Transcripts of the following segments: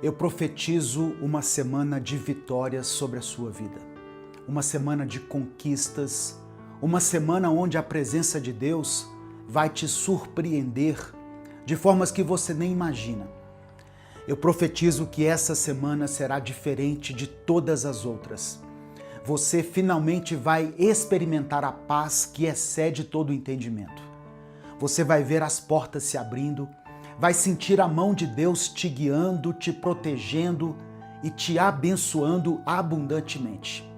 Eu profetizo uma semana de vitórias sobre a sua vida, uma semana de conquistas, uma semana onde a presença de Deus vai te surpreender de formas que você nem imagina. Eu profetizo que essa semana será diferente de todas as outras. Você finalmente vai experimentar a paz que excede todo o entendimento. Você vai ver as portas se abrindo, vai sentir a mão de Deus te guiando, te protegendo e te abençoando abundantemente.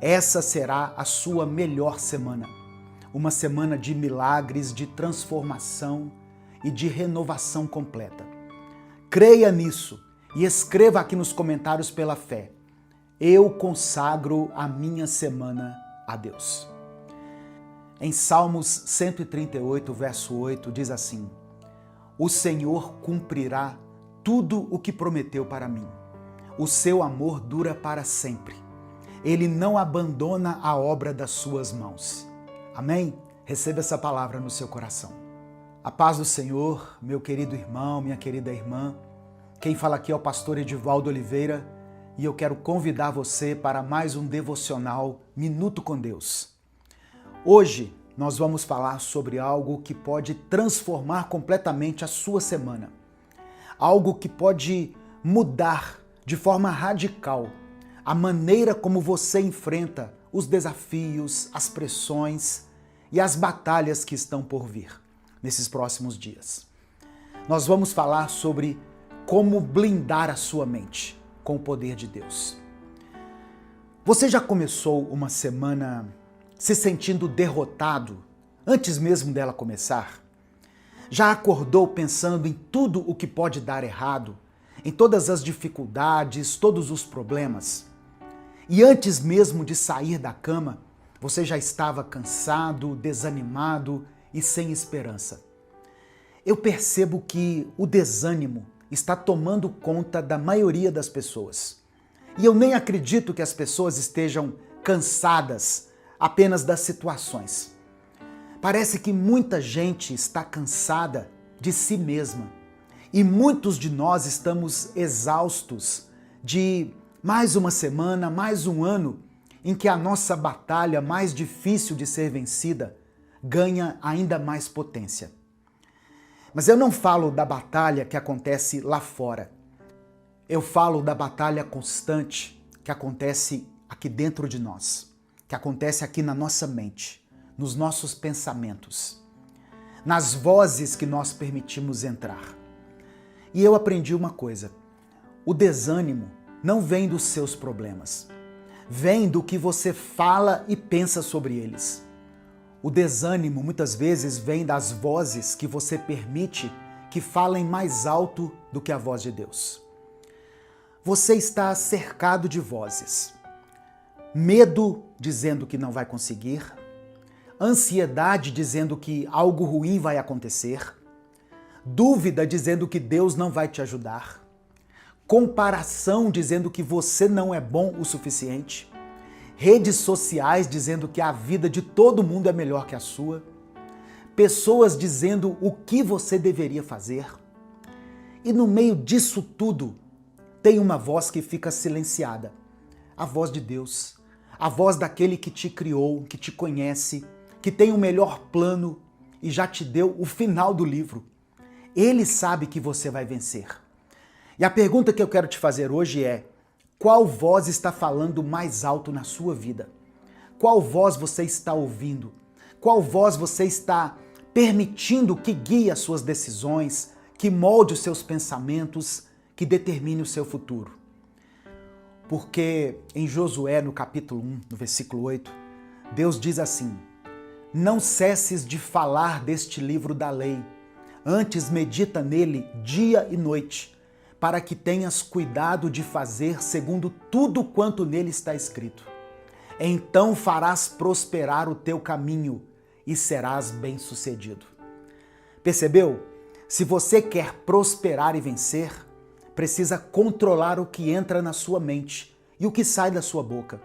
Essa será a sua melhor semana. Uma semana de milagres, de transformação e de renovação completa. Creia nisso e escreva aqui nos comentários pela fé. Eu consagro a minha semana a Deus. Em Salmos 138, verso 8, diz assim: O Senhor cumprirá tudo o que prometeu para mim. O seu amor dura para sempre. Ele não abandona a obra das suas mãos. Amém? Receba essa palavra no seu coração. A paz do Senhor, meu querido irmão, minha querida irmã. Quem fala aqui é o pastor Edivaldo Oliveira e eu quero convidar você para mais um devocional Minuto com Deus. Hoje nós vamos falar sobre algo que pode transformar completamente a sua semana. Algo que pode mudar de forma radical a maneira como você enfrenta os desafios, as pressões e as batalhas que estão por vir nesses próximos dias. Nós vamos falar sobre como blindar a sua mente com o poder de Deus. Você já começou uma semana se sentindo derrotado antes mesmo dela começar? Já acordou pensando em tudo o que pode dar errado, em todas as dificuldades, todos os problemas? E antes mesmo de sair da cama, você já estava cansado, desanimado e sem esperança? Eu percebo que o desânimo está tomando conta da maioria das pessoas. E eu nem acredito que as pessoas estejam cansadas apenas das situações. Parece que muita gente está cansada de si mesma. E muitos de nós estamos exaustos de mais uma semana, mais um ano, em que a nossa batalha mais difícil de ser vencida ganha ainda mais potência. Mas eu não falo da batalha que acontece lá fora. Eu falo da batalha constante que acontece aqui dentro de nós, que acontece aqui na nossa mente, nos nossos pensamentos, nas vozes que nós permitimos entrar. E eu aprendi uma coisa: o desânimo não vem dos seus problemas, vem do que você fala e pensa sobre eles. O desânimo muitas vezes vem das vozes que você permite que falem mais alto do que a voz de Deus. Você está cercado de vozes. Medo dizendo que não vai conseguir, ansiedade dizendo que algo ruim vai acontecer, dúvida dizendo que Deus não vai te ajudar, comparação dizendo que você não é bom o suficiente, redes sociais dizendo que a vida de todo mundo é melhor que a sua, pessoas dizendo o que você deveria fazer. E no meio disso tudo, tem uma voz que fica silenciada, a voz de Deus, a voz daquele que te criou, que te conhece, que tem o melhor plano e já te deu o final do livro. Ele sabe que você vai vencer. E a pergunta que eu quero te fazer hoje é: qual voz está falando mais alto na sua vida? Qual voz você está ouvindo? Qual voz você está permitindo que guie as suas decisões, que molde os seus pensamentos, que determine o seu futuro? Porque em Josué, no capítulo 1, no versículo 8, Deus diz assim: Não cesses de falar deste livro da lei, antes medita nele dia e noite, para que tenhas cuidado de fazer segundo tudo quanto nele está escrito. Então farás prosperar o teu caminho e serás bem-sucedido. Percebeu? Se você quer prosperar e vencer, precisa controlar o que entra na sua mente e o que sai da sua boca.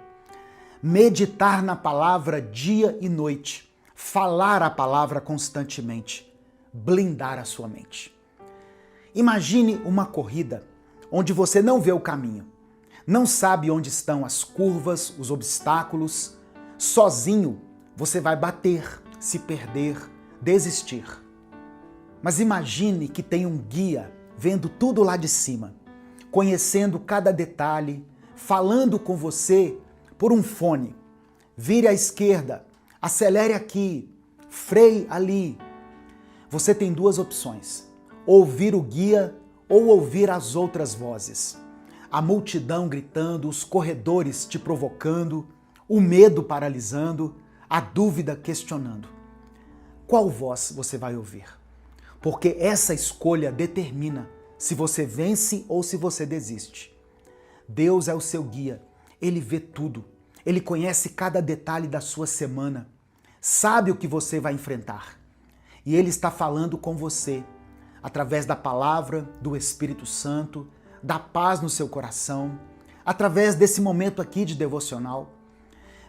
Meditar na palavra dia e noite, falar a palavra constantemente, blindar a sua mente. Imagine uma corrida onde você não vê o caminho, não sabe onde estão as curvas, os obstáculos. Sozinho você vai bater, se perder, desistir. Mas imagine que tem um guia vendo tudo lá de cima, conhecendo cada detalhe, falando com você por um fone. Vire à esquerda, acelere aqui, freie ali. Você tem duas opções: ouvir o guia ou ouvir as outras vozes. A multidão gritando, os corredores te provocando, o medo paralisando, a dúvida questionando. Qual voz você vai ouvir? Porque essa escolha determina se você vence ou se você desiste. Deus é o seu guia, Ele vê tudo, Ele conhece cada detalhe da sua semana, sabe o que você vai enfrentar. E Ele está falando com você, através da palavra, do Espírito Santo, da paz no seu coração, através desse momento aqui de devocional.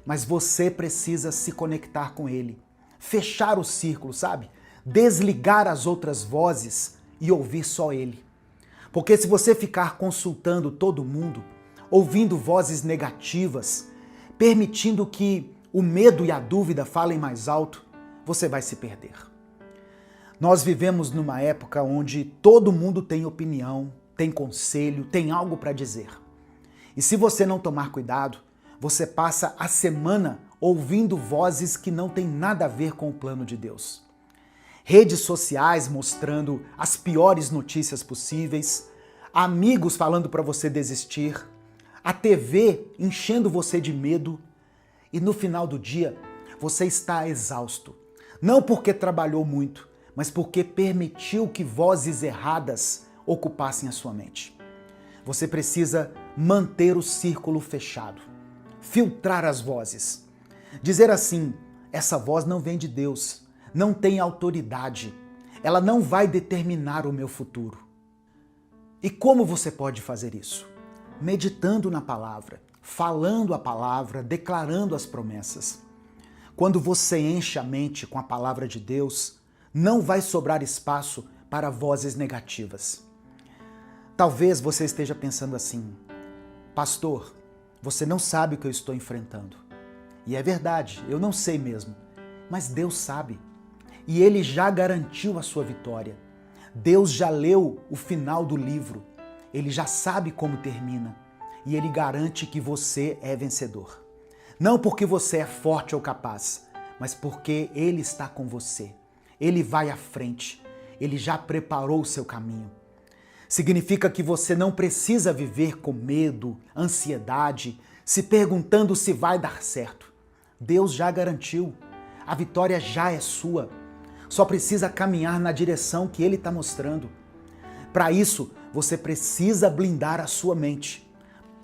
Mas você precisa se conectar com Ele, fechar o círculo, sabe? Desligar as outras vozes e ouvir só Ele. Porque se você ficar consultando todo mundo, ouvindo vozes negativas, permitindo que o medo e a dúvida falem mais alto, você vai se perder. Nós vivemos numa época onde todo mundo tem opinião, tem conselho, tem algo para dizer. E se você não tomar cuidado, você passa a semana ouvindo vozes que não têm nada a ver com o plano de Deus. Redes sociais mostrando as piores notícias possíveis, amigos falando para você desistir, a TV enchendo você de medo e no final do dia você está exausto. Não porque trabalhou muito, mas porque permitiu que vozes erradas ocupassem a sua mente. Você precisa manter o círculo fechado, filtrar as vozes. Dizer assim: essa voz não vem de Deus, não tem autoridade, ela não vai determinar o meu futuro. E como você pode fazer isso? Meditando na palavra, falando a palavra, declarando as promessas. Quando você enche a mente com a palavra de Deus, não vai sobrar espaço para vozes negativas. Talvez você esteja pensando assim: pastor, você não sabe o que eu estou enfrentando. E é verdade, eu não sei mesmo, mas Deus sabe. E Ele já garantiu a sua vitória. Deus já leu o final do livro. Ele já sabe como termina. E Ele garante que você é vencedor. Não porque você é forte ou capaz, mas porque Ele está com você. Ele vai à frente. Ele já preparou o seu caminho. Significa que você não precisa viver com medo, ansiedade, se perguntando se vai dar certo. Deus já garantiu. A vitória já é sua. Só precisa caminhar na direção que Ele está mostrando. Para isso, você precisa blindar a sua mente.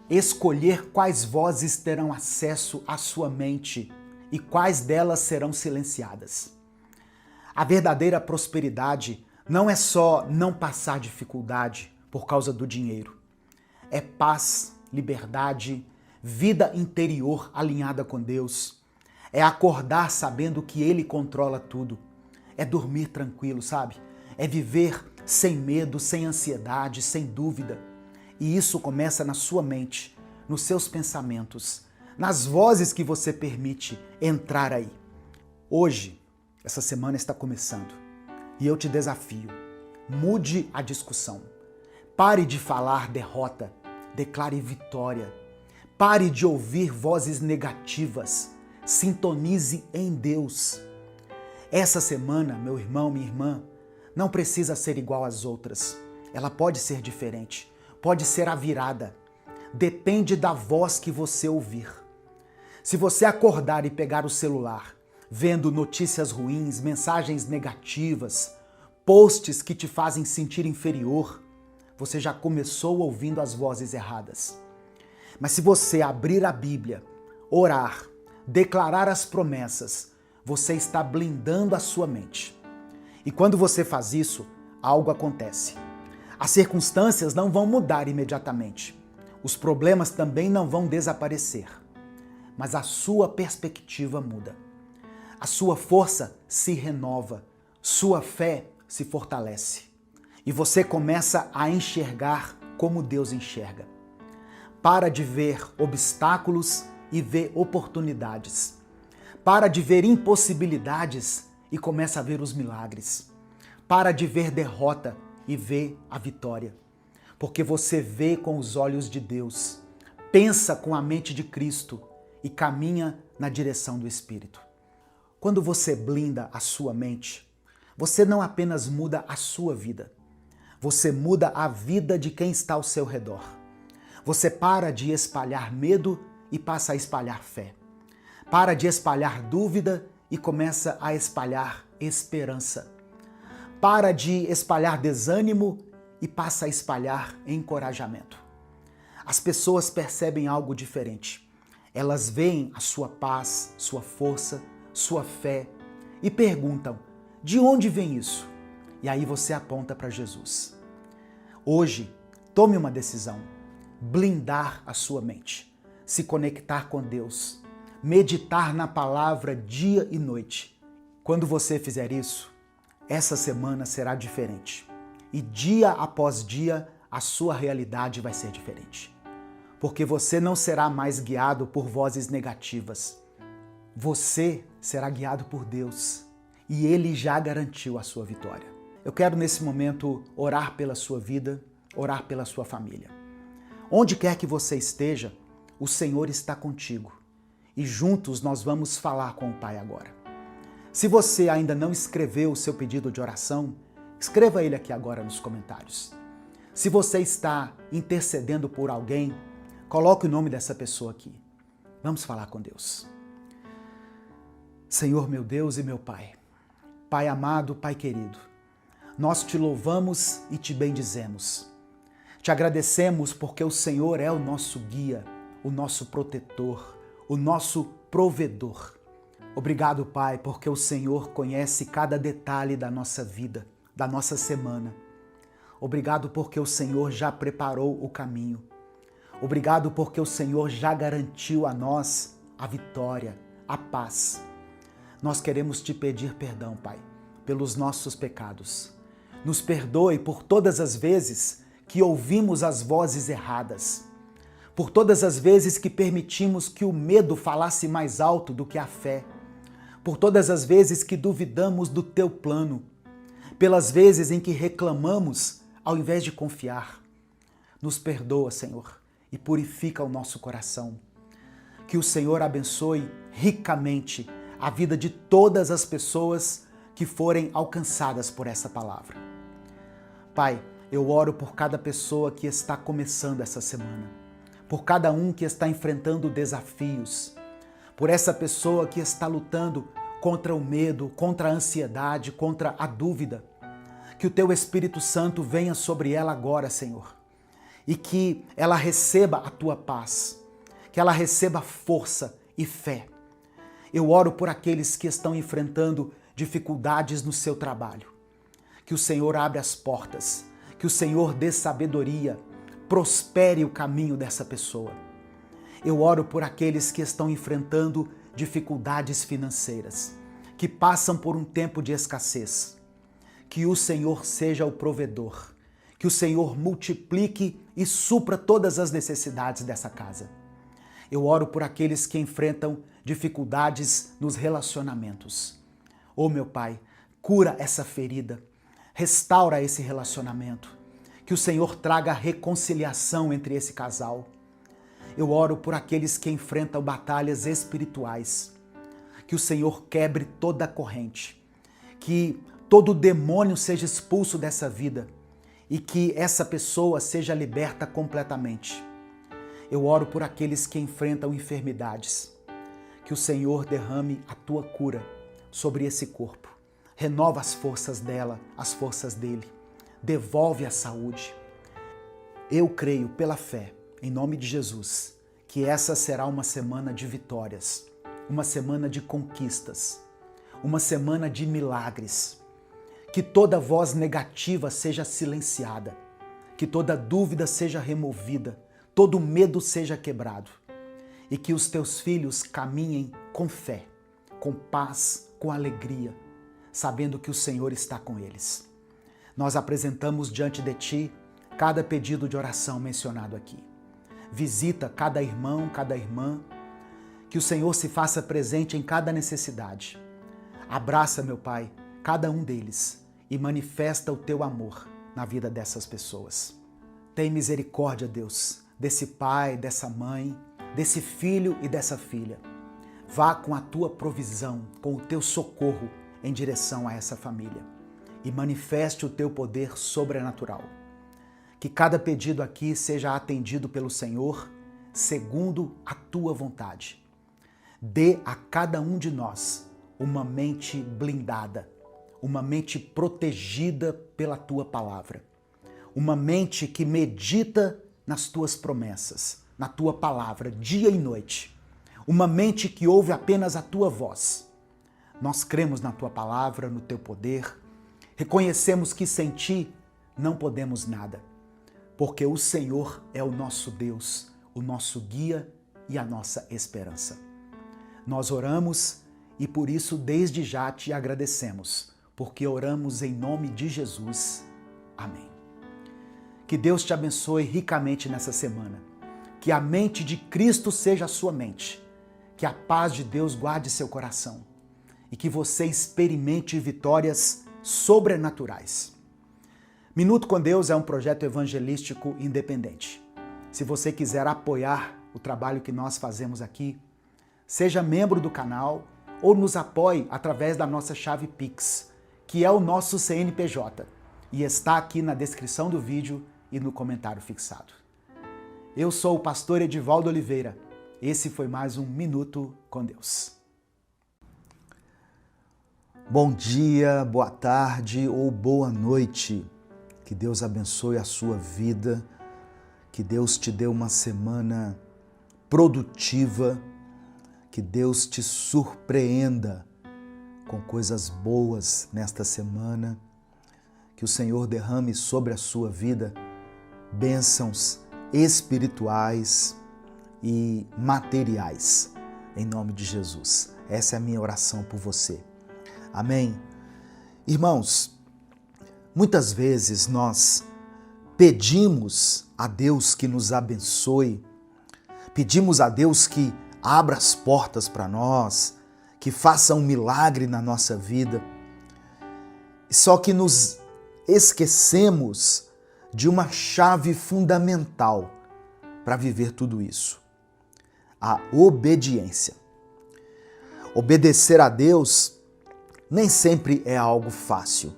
Escolher quais vozes terão acesso à sua mente e quais delas serão silenciadas. A verdadeira prosperidade não é só não passar dificuldade por causa do dinheiro. É paz, liberdade, vida interior alinhada com Deus. É acordar sabendo que Ele controla tudo. É dormir tranquilo, sabe? É viver sem medo, sem ansiedade, sem dúvida. E isso começa na sua mente, nos seus pensamentos, nas vozes que você permite entrar aí. Hoje, essa semana está começando e eu te desafio. Mude a discussão. Pare de falar derrota, declare vitória. Pare de ouvir vozes negativas. Sintonize em Deus. Essa semana, meu irmão, minha irmã, não precisa ser igual às outras. Ela pode ser diferente, pode ser a virada. Depende da voz que você ouvir. Se você acordar e pegar o celular, vendo notícias ruins, mensagens negativas, posts que te fazem sentir inferior, você já começou ouvindo as vozes erradas. Mas se você abrir a Bíblia, orar, declarar as promessas, você está blindando a sua mente. E quando você faz isso, algo acontece. As circunstâncias não vão mudar imediatamente. Os problemas também não vão desaparecer. Mas a sua perspectiva muda. A sua força se renova. Sua fé se fortalece. E você começa a enxergar como Deus enxerga. Para de ver obstáculos e vê oportunidades. Para de ver impossibilidades e começa a ver os milagres. Para de ver derrota e vê a vitória. Porque você vê com os olhos de Deus, pensa com a mente de Cristo e caminha na direção do Espírito. Quando você blinda a sua mente, você não apenas muda a sua vida, você muda a vida de quem está ao seu redor. Você para de espalhar medo e passa a espalhar fé. Para de espalhar dúvida e começa a espalhar esperança. Para de espalhar desânimo e passa a espalhar encorajamento. As pessoas percebem algo diferente. Elas veem a sua paz, sua força, sua fé e perguntam: de onde vem isso? E aí você aponta para Jesus. Hoje, tome uma decisão: blindar a sua mente, se conectar com Deus, meditar na palavra dia e noite. Quando você fizer isso, essa semana será diferente. E dia após dia, a sua realidade vai ser diferente. Porque você não será mais guiado por vozes negativas. Você será guiado por Deus. E Ele já garantiu a sua vitória. Eu quero nesse momento orar pela sua vida, orar pela sua família. Onde quer que você esteja, o Senhor está contigo. E juntos nós vamos falar com o Pai agora. Se você ainda não escreveu o seu pedido de oração, escreva ele aqui agora nos comentários. Se você está intercedendo por alguém, coloque o nome dessa pessoa aqui. Vamos falar com Deus. Senhor meu Deus e meu Pai, Pai amado, Pai querido, nós te louvamos e te bendizemos. Te agradecemos porque o Senhor é o nosso guia, o nosso protetor, o nosso provedor. Obrigado, Pai, porque o Senhor conhece cada detalhe da nossa vida, da nossa semana. Obrigado porque o Senhor já preparou o caminho. Obrigado porque o Senhor já garantiu a nós a vitória, a paz. Nós queremos te pedir perdão, Pai, pelos nossos pecados. Nos perdoe por todas as vezes que ouvimos as vozes erradas, por todas as vezes que permitimos que o medo falasse mais alto do que a fé, por todas as vezes que duvidamos do teu plano, pelas vezes em que reclamamos ao invés de confiar. Nos perdoa, Senhor, e purifica o nosso coração. Que o Senhor abençoe ricamente a vida de todas as pessoas que forem alcançadas por essa palavra. Pai, eu oro por cada pessoa que está começando essa semana, por cada um que está enfrentando desafios, por essa pessoa que está lutando contra o medo, contra a ansiedade, contra a dúvida. Que o teu Espírito Santo venha sobre ela agora, Senhor, e que ela receba a tua paz, que ela receba força e fé. Eu oro por aqueles que estão enfrentando dificuldades no seu trabalho. Que o Senhor abra as portas, que o Senhor dê sabedoria, prospere o caminho dessa pessoa. Eu oro por aqueles que estão enfrentando dificuldades financeiras, que passam por um tempo de escassez. Que o Senhor seja o provedor, que o Senhor multiplique e supra todas as necessidades dessa casa. Eu oro por aqueles que enfrentam dificuldades nos relacionamentos. Oh, meu Pai, cura essa ferida, restaura esse relacionamento, que o Senhor traga reconciliação entre esse casal. Eu oro por aqueles que enfrentam batalhas espirituais, que o Senhor quebre toda a corrente, que todo demônio seja expulso dessa vida e que essa pessoa seja liberta completamente. Eu oro por aqueles que enfrentam enfermidades, que o Senhor derrame a tua cura sobre esse corpo, renova as forças dela, as forças dele, devolve a saúde. Eu creio pela fé, em nome de Jesus, que essa será uma semana de vitórias, uma semana de conquistas, uma semana de milagres. Que toda voz negativa seja silenciada, que toda dúvida seja removida, todo medo seja quebrado e que os teus filhos caminhem com fé, com paz, com alegria, sabendo que o Senhor está com eles. Nós apresentamos diante de ti cada pedido de oração mencionado aqui. Visita cada irmão, cada irmã, que o Senhor se faça presente em cada necessidade. Abraça, meu Pai, cada um deles e manifesta o teu amor na vida dessas pessoas. Tem misericórdia, Deus, desse pai, dessa mãe, desse filho e dessa filha. Vá com a tua provisão, com o teu socorro em direção a essa família e manifeste o teu poder sobrenatural. Que cada pedido aqui seja atendido pelo Senhor segundo a tua vontade. Dê a cada um de nós uma mente blindada, uma mente protegida pela tua palavra, uma mente que medita nas tuas promessas, na tua palavra, dia e noite, uma mente que ouve apenas a tua voz. Nós cremos na tua palavra, no teu poder, reconhecemos que sem ti não podemos nada, porque o Senhor é o nosso Deus, o nosso guia e a nossa esperança. Nós oramos e por isso desde já te agradecemos, porque oramos em nome de Jesus. Amém. Que Deus te abençoe ricamente nessa semana. Que a mente de Cristo seja a sua mente. Que a paz de Deus guarde seu coração. E que você experimente vitórias sobrenaturais. Minuto com Deus é um projeto evangelístico independente. Se você quiser apoiar o trabalho que nós fazemos aqui, seja membro do canal ou nos apoie através da nossa chave Pix, que é o nosso CNPJ, e está aqui na descrição do vídeo e no comentário fixado. Eu sou o pastor Edivaldo Oliveira. Esse foi mais um Minuto com Deus. Bom dia, boa tarde ou boa noite. Que Deus abençoe a sua vida, que Deus te dê uma semana produtiva, que Deus te surpreenda com coisas boas nesta semana, que o Senhor derrame sobre a sua vida bênçãos espirituais e materiais, em nome de Jesus. Essa é a minha oração por você. Amém? Irmãos, muitas vezes nós pedimos a Deus que nos abençoe, pedimos a Deus que abra as portas para nós, que faça um milagre na nossa vida. Só que nos esquecemos de uma chave fundamental para viver tudo isso: a obediência. Obedecer a Deus nem sempre é algo fácil,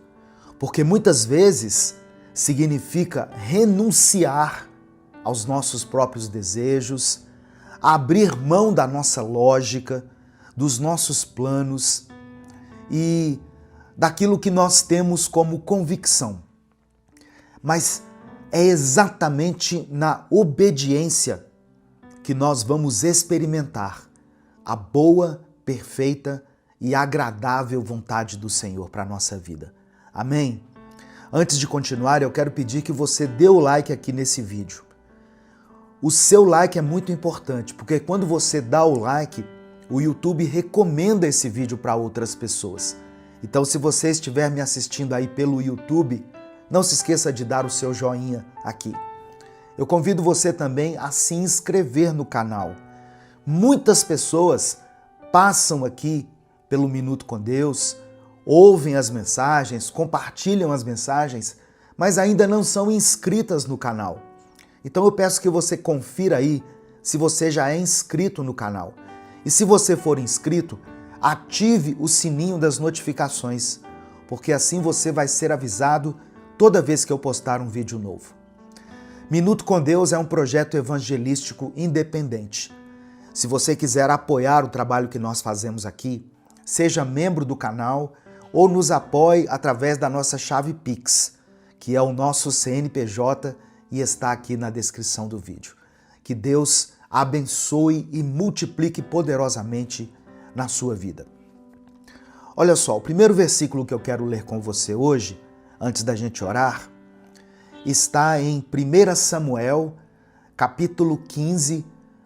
porque muitas vezes significa renunciar aos nossos próprios desejos, abrir mão da nossa lógica, dos nossos planos e daquilo que nós temos como convicção. Mas é exatamente na obediência que nós vamos experimentar a boa, perfeita e agradável vontade do Senhor para a nossa vida. Amém? Antes de continuar, eu quero pedir que você dê o like aqui nesse vídeo. O seu like é muito importante, porque quando você dá o like, o YouTube recomenda esse vídeo para outras pessoas. Então, se você estiver me assistindo aí pelo YouTube, não se esqueça de dar o seu joinha aqui. Eu convido você também a se inscrever no canal. Muitas pessoas passam aqui pelo Minuto com Deus, ouvem as mensagens, compartilham as mensagens, mas ainda não são inscritas no canal. Então eu peço que você confira aí se você já é inscrito no canal. E se você for inscrito, ative o sininho das notificações, porque assim você vai ser avisado toda vez que eu postar um vídeo novo. Minuto com Deus é um projeto evangelístico independente. Se você quiser apoiar o trabalho que nós fazemos aqui, seja membro do canal ou nos apoie através da nossa chave Pix, que é o nosso CNPJ e está aqui na descrição do vídeo. Que Deus abençoe e multiplique poderosamente na sua vida. Olha só, o primeiro versículo que eu quero ler com você hoje, antes da gente orar, está em 1 Samuel, capítulo 15,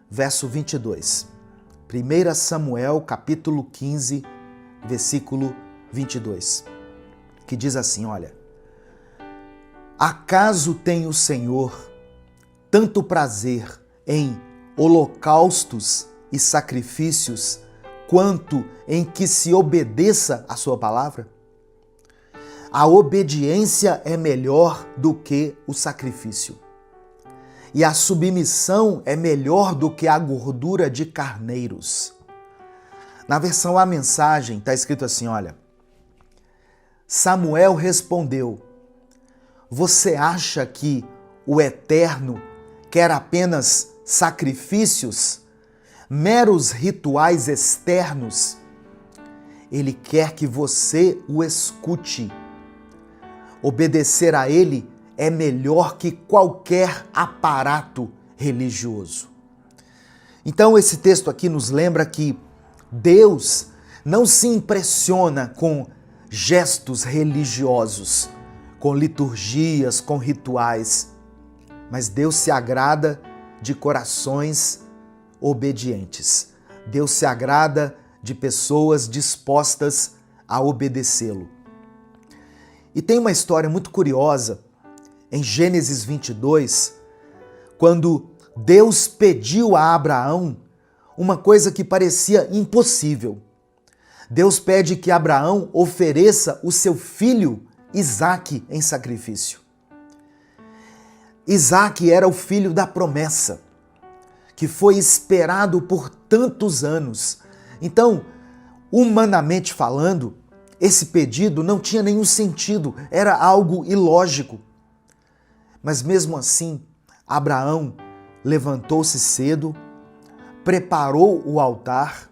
verso 22. 1 Samuel, capítulo 15, versículo 22, que diz assim, olha: Acaso tem o Senhor tanto prazer em holocaustos e sacrifícios, quanto em que se obedeça a sua palavra? A obediência é melhor do que o sacrifício. E a submissão é melhor do que a gordura de carneiros. Na versão A Mensagem está escrito assim, olha: Samuel respondeu: você acha que o Eterno quer apenas sacrifícios, meros rituais externos? Ele quer que você o escute. Obedecer a ele é melhor que qualquer aparato religioso. Então esse texto aqui nos lembra que Deus não se impressiona com gestos religiosos, com liturgias, com rituais, mas Deus se agrada de corações obedientes. Deus se agrada de pessoas dispostas a obedecê-lo. E tem uma história muito curiosa em Gênesis 22, quando Deus pediu a Abraão uma coisa que parecia impossível. Deus pede que Abraão ofereça o seu filho Isaque em sacrifício. Isaque era o filho da promessa, que foi esperado por tantos anos. Então, humanamente falando, esse pedido não tinha nenhum sentido, era algo ilógico. Mas mesmo assim, Abraão levantou-se cedo, preparou o altar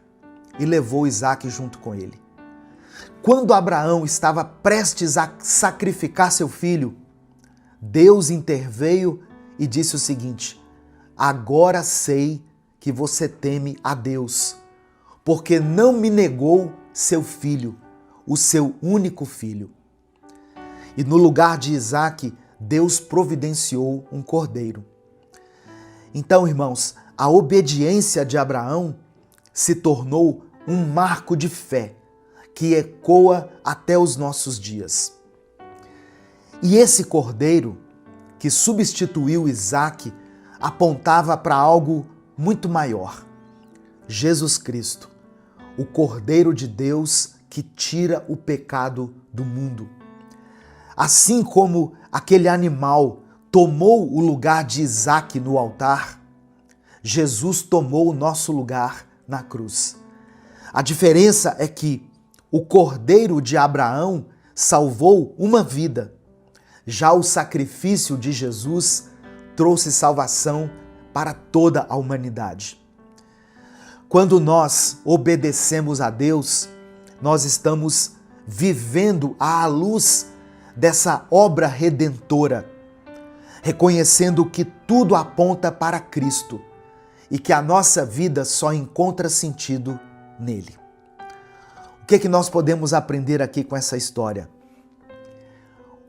e levou Isaque junto com ele. Quando Abraão estava prestes a sacrificar seu filho, Deus interveio e disse o seguinte: agora sei que você teme a Deus, porque não me negou seu filho, o seu único filho. E no lugar de Isaque, Deus providenciou um cordeiro. Então, irmãos, a obediência de Abraão se tornou um marco de fé que ecoa até os nossos dias. E esse cordeiro, que substituiu Isaque, apontava para algo muito maior: Jesus Cristo, o Cordeiro de Deus que tira o pecado do mundo. Assim como aquele animal tomou o lugar de Isaque no altar, Jesus tomou o nosso lugar na cruz. A diferença é que o Cordeiro de Abraão salvou uma vida. Já o sacrifício de Jesus trouxe salvação para toda a humanidade. Quando nós obedecemos a Deus, nós estamos vivendo à luz dessa obra redentora, reconhecendo que tudo aponta para Cristo e que a nossa vida só encontra sentido nele. O que é que nós podemos aprender aqui com essa história?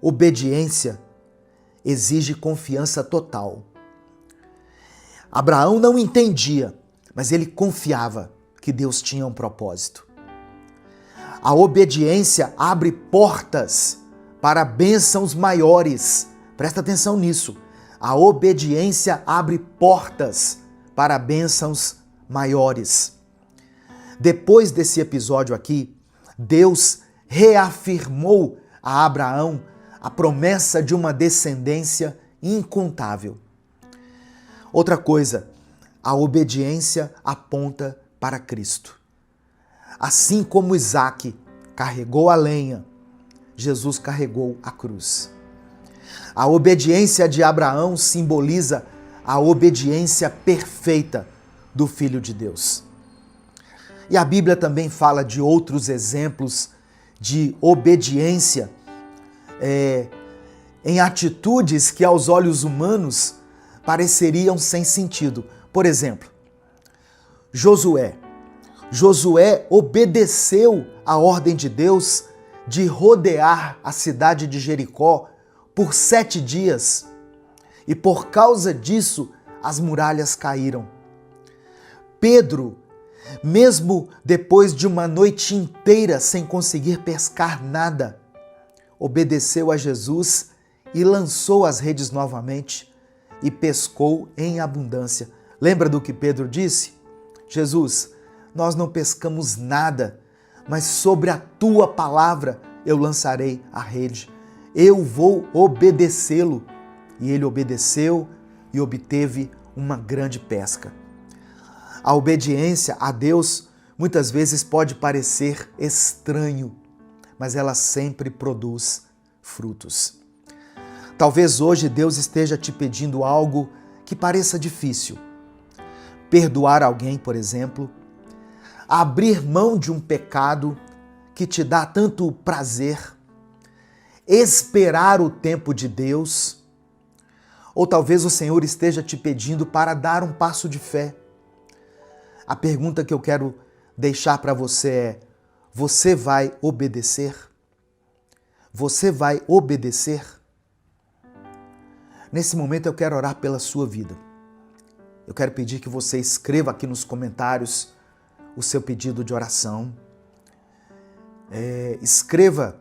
Obediência exige confiança total. Abraão não entendia, mas ele confiava que Deus tinha um propósito. A obediência abre portas para bênçãos maiores. Presta atenção nisso. A obediência abre portas para bênçãos maiores. Depois desse episódio aqui, Deus reafirmou a Abraão a promessa de uma descendência incontável. Outra coisa, a obediência aponta para Cristo. Assim como Isaque carregou a lenha, Jesus carregou a cruz. A obediência de Abraão simboliza a obediência perfeita do Filho de Deus. E a Bíblia também fala de outros exemplos de obediência em atitudes que aos olhos humanos pareceriam sem sentido. Por exemplo, Josué. Josué obedeceu a ordem de Deus de rodear a cidade de Jericó por 7 dias. E por causa disso, as muralhas caíram. Pedro, mesmo depois de uma noite inteira sem conseguir pescar nada, obedeceu a Jesus e lançou as redes novamente e pescou em abundância. Lembra do que Pedro disse? Jesus, nós não pescamos nada, mas sobre a tua palavra eu lançarei a rede. Eu vou obedecê-lo. E ele obedeceu e obteve uma grande pesca. A obediência a Deus muitas vezes pode parecer estranho, mas ela sempre produz frutos. Talvez hoje Deus esteja te pedindo algo que pareça difícil. Perdoar alguém, por exemplo, abrir mão de um pecado que te dá tanto prazer, esperar o tempo de Deus, ou talvez o Senhor esteja te pedindo para dar um passo de fé. A pergunta que eu quero deixar para você é: você vai obedecer? Você vai obedecer? Nesse momento eu quero orar pela sua vida. Eu quero pedir que você escreva aqui nos comentários o seu pedido de oração. Escreva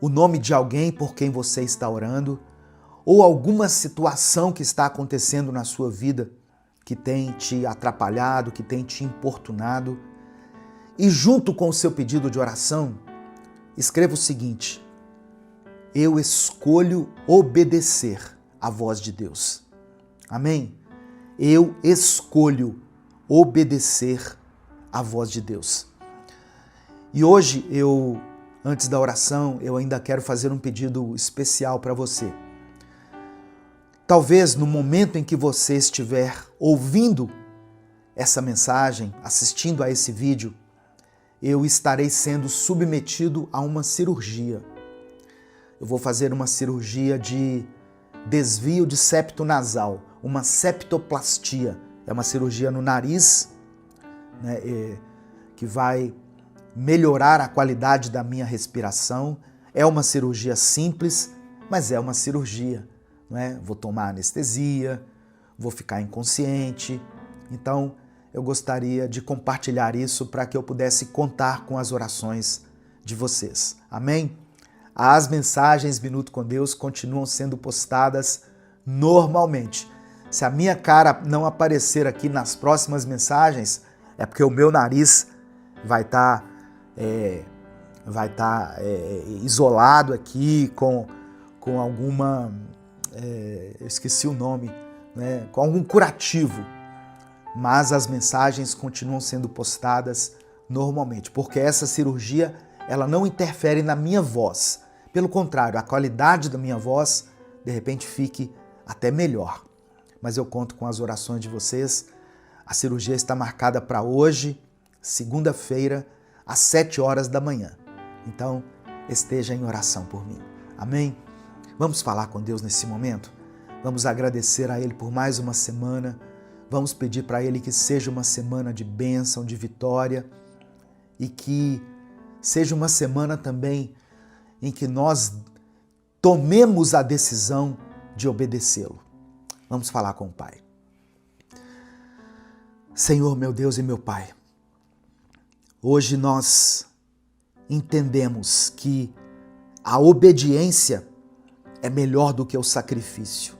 o nome de alguém por quem você está orando ou alguma situação que está acontecendo na sua vida que tem te atrapalhado, que tem te importunado. E junto com o seu pedido de oração, escreva o seguinte: eu escolho obedecer à voz de Deus. Amém? Eu escolho obedecer à voz de Deus. E hoje antes da oração, eu ainda quero fazer um pedido especial para você. Talvez no momento em que você estiver ouvindo essa mensagem, assistindo a esse vídeo, eu estarei sendo submetido a uma cirurgia. Eu vou fazer uma cirurgia de desvio de septo nasal, uma septoplastia. É uma cirurgia no nariz, né, que vai melhorar a qualidade da minha respiração. É uma cirurgia simples, mas é uma cirurgia. Né? Vou tomar anestesia, vou ficar inconsciente. Então, eu gostaria de compartilhar isso para que eu pudesse contar com as orações de vocês. Amém? As mensagens Minuto com Deus continuam sendo postadas normalmente. Se a minha cara não aparecer aqui nas próximas mensagens, é porque o meu nariz vai estar isolado aqui com alguma... eu esqueci o nome, né? Com algum curativo. Mas as mensagens continuam sendo postadas normalmente, porque essa cirurgia ela não interfere na minha voz. Pelo contrário, a qualidade da minha voz, de repente, fique até melhor. Mas eu conto com as orações de vocês. A cirurgia está marcada para hoje, segunda-feira, às 7 horas da manhã. Então, esteja em oração por mim. Amém? Vamos falar com Deus nesse momento? Vamos agradecer a Ele por mais uma semana. Vamos pedir para Ele que seja uma semana de bênção, de vitória e que seja uma semana também em que nós tomemos a decisão de obedecê-lo. Vamos falar com o Pai. Senhor, meu Deus e meu Pai, hoje nós entendemos que a obediência é melhor do que o sacrifício.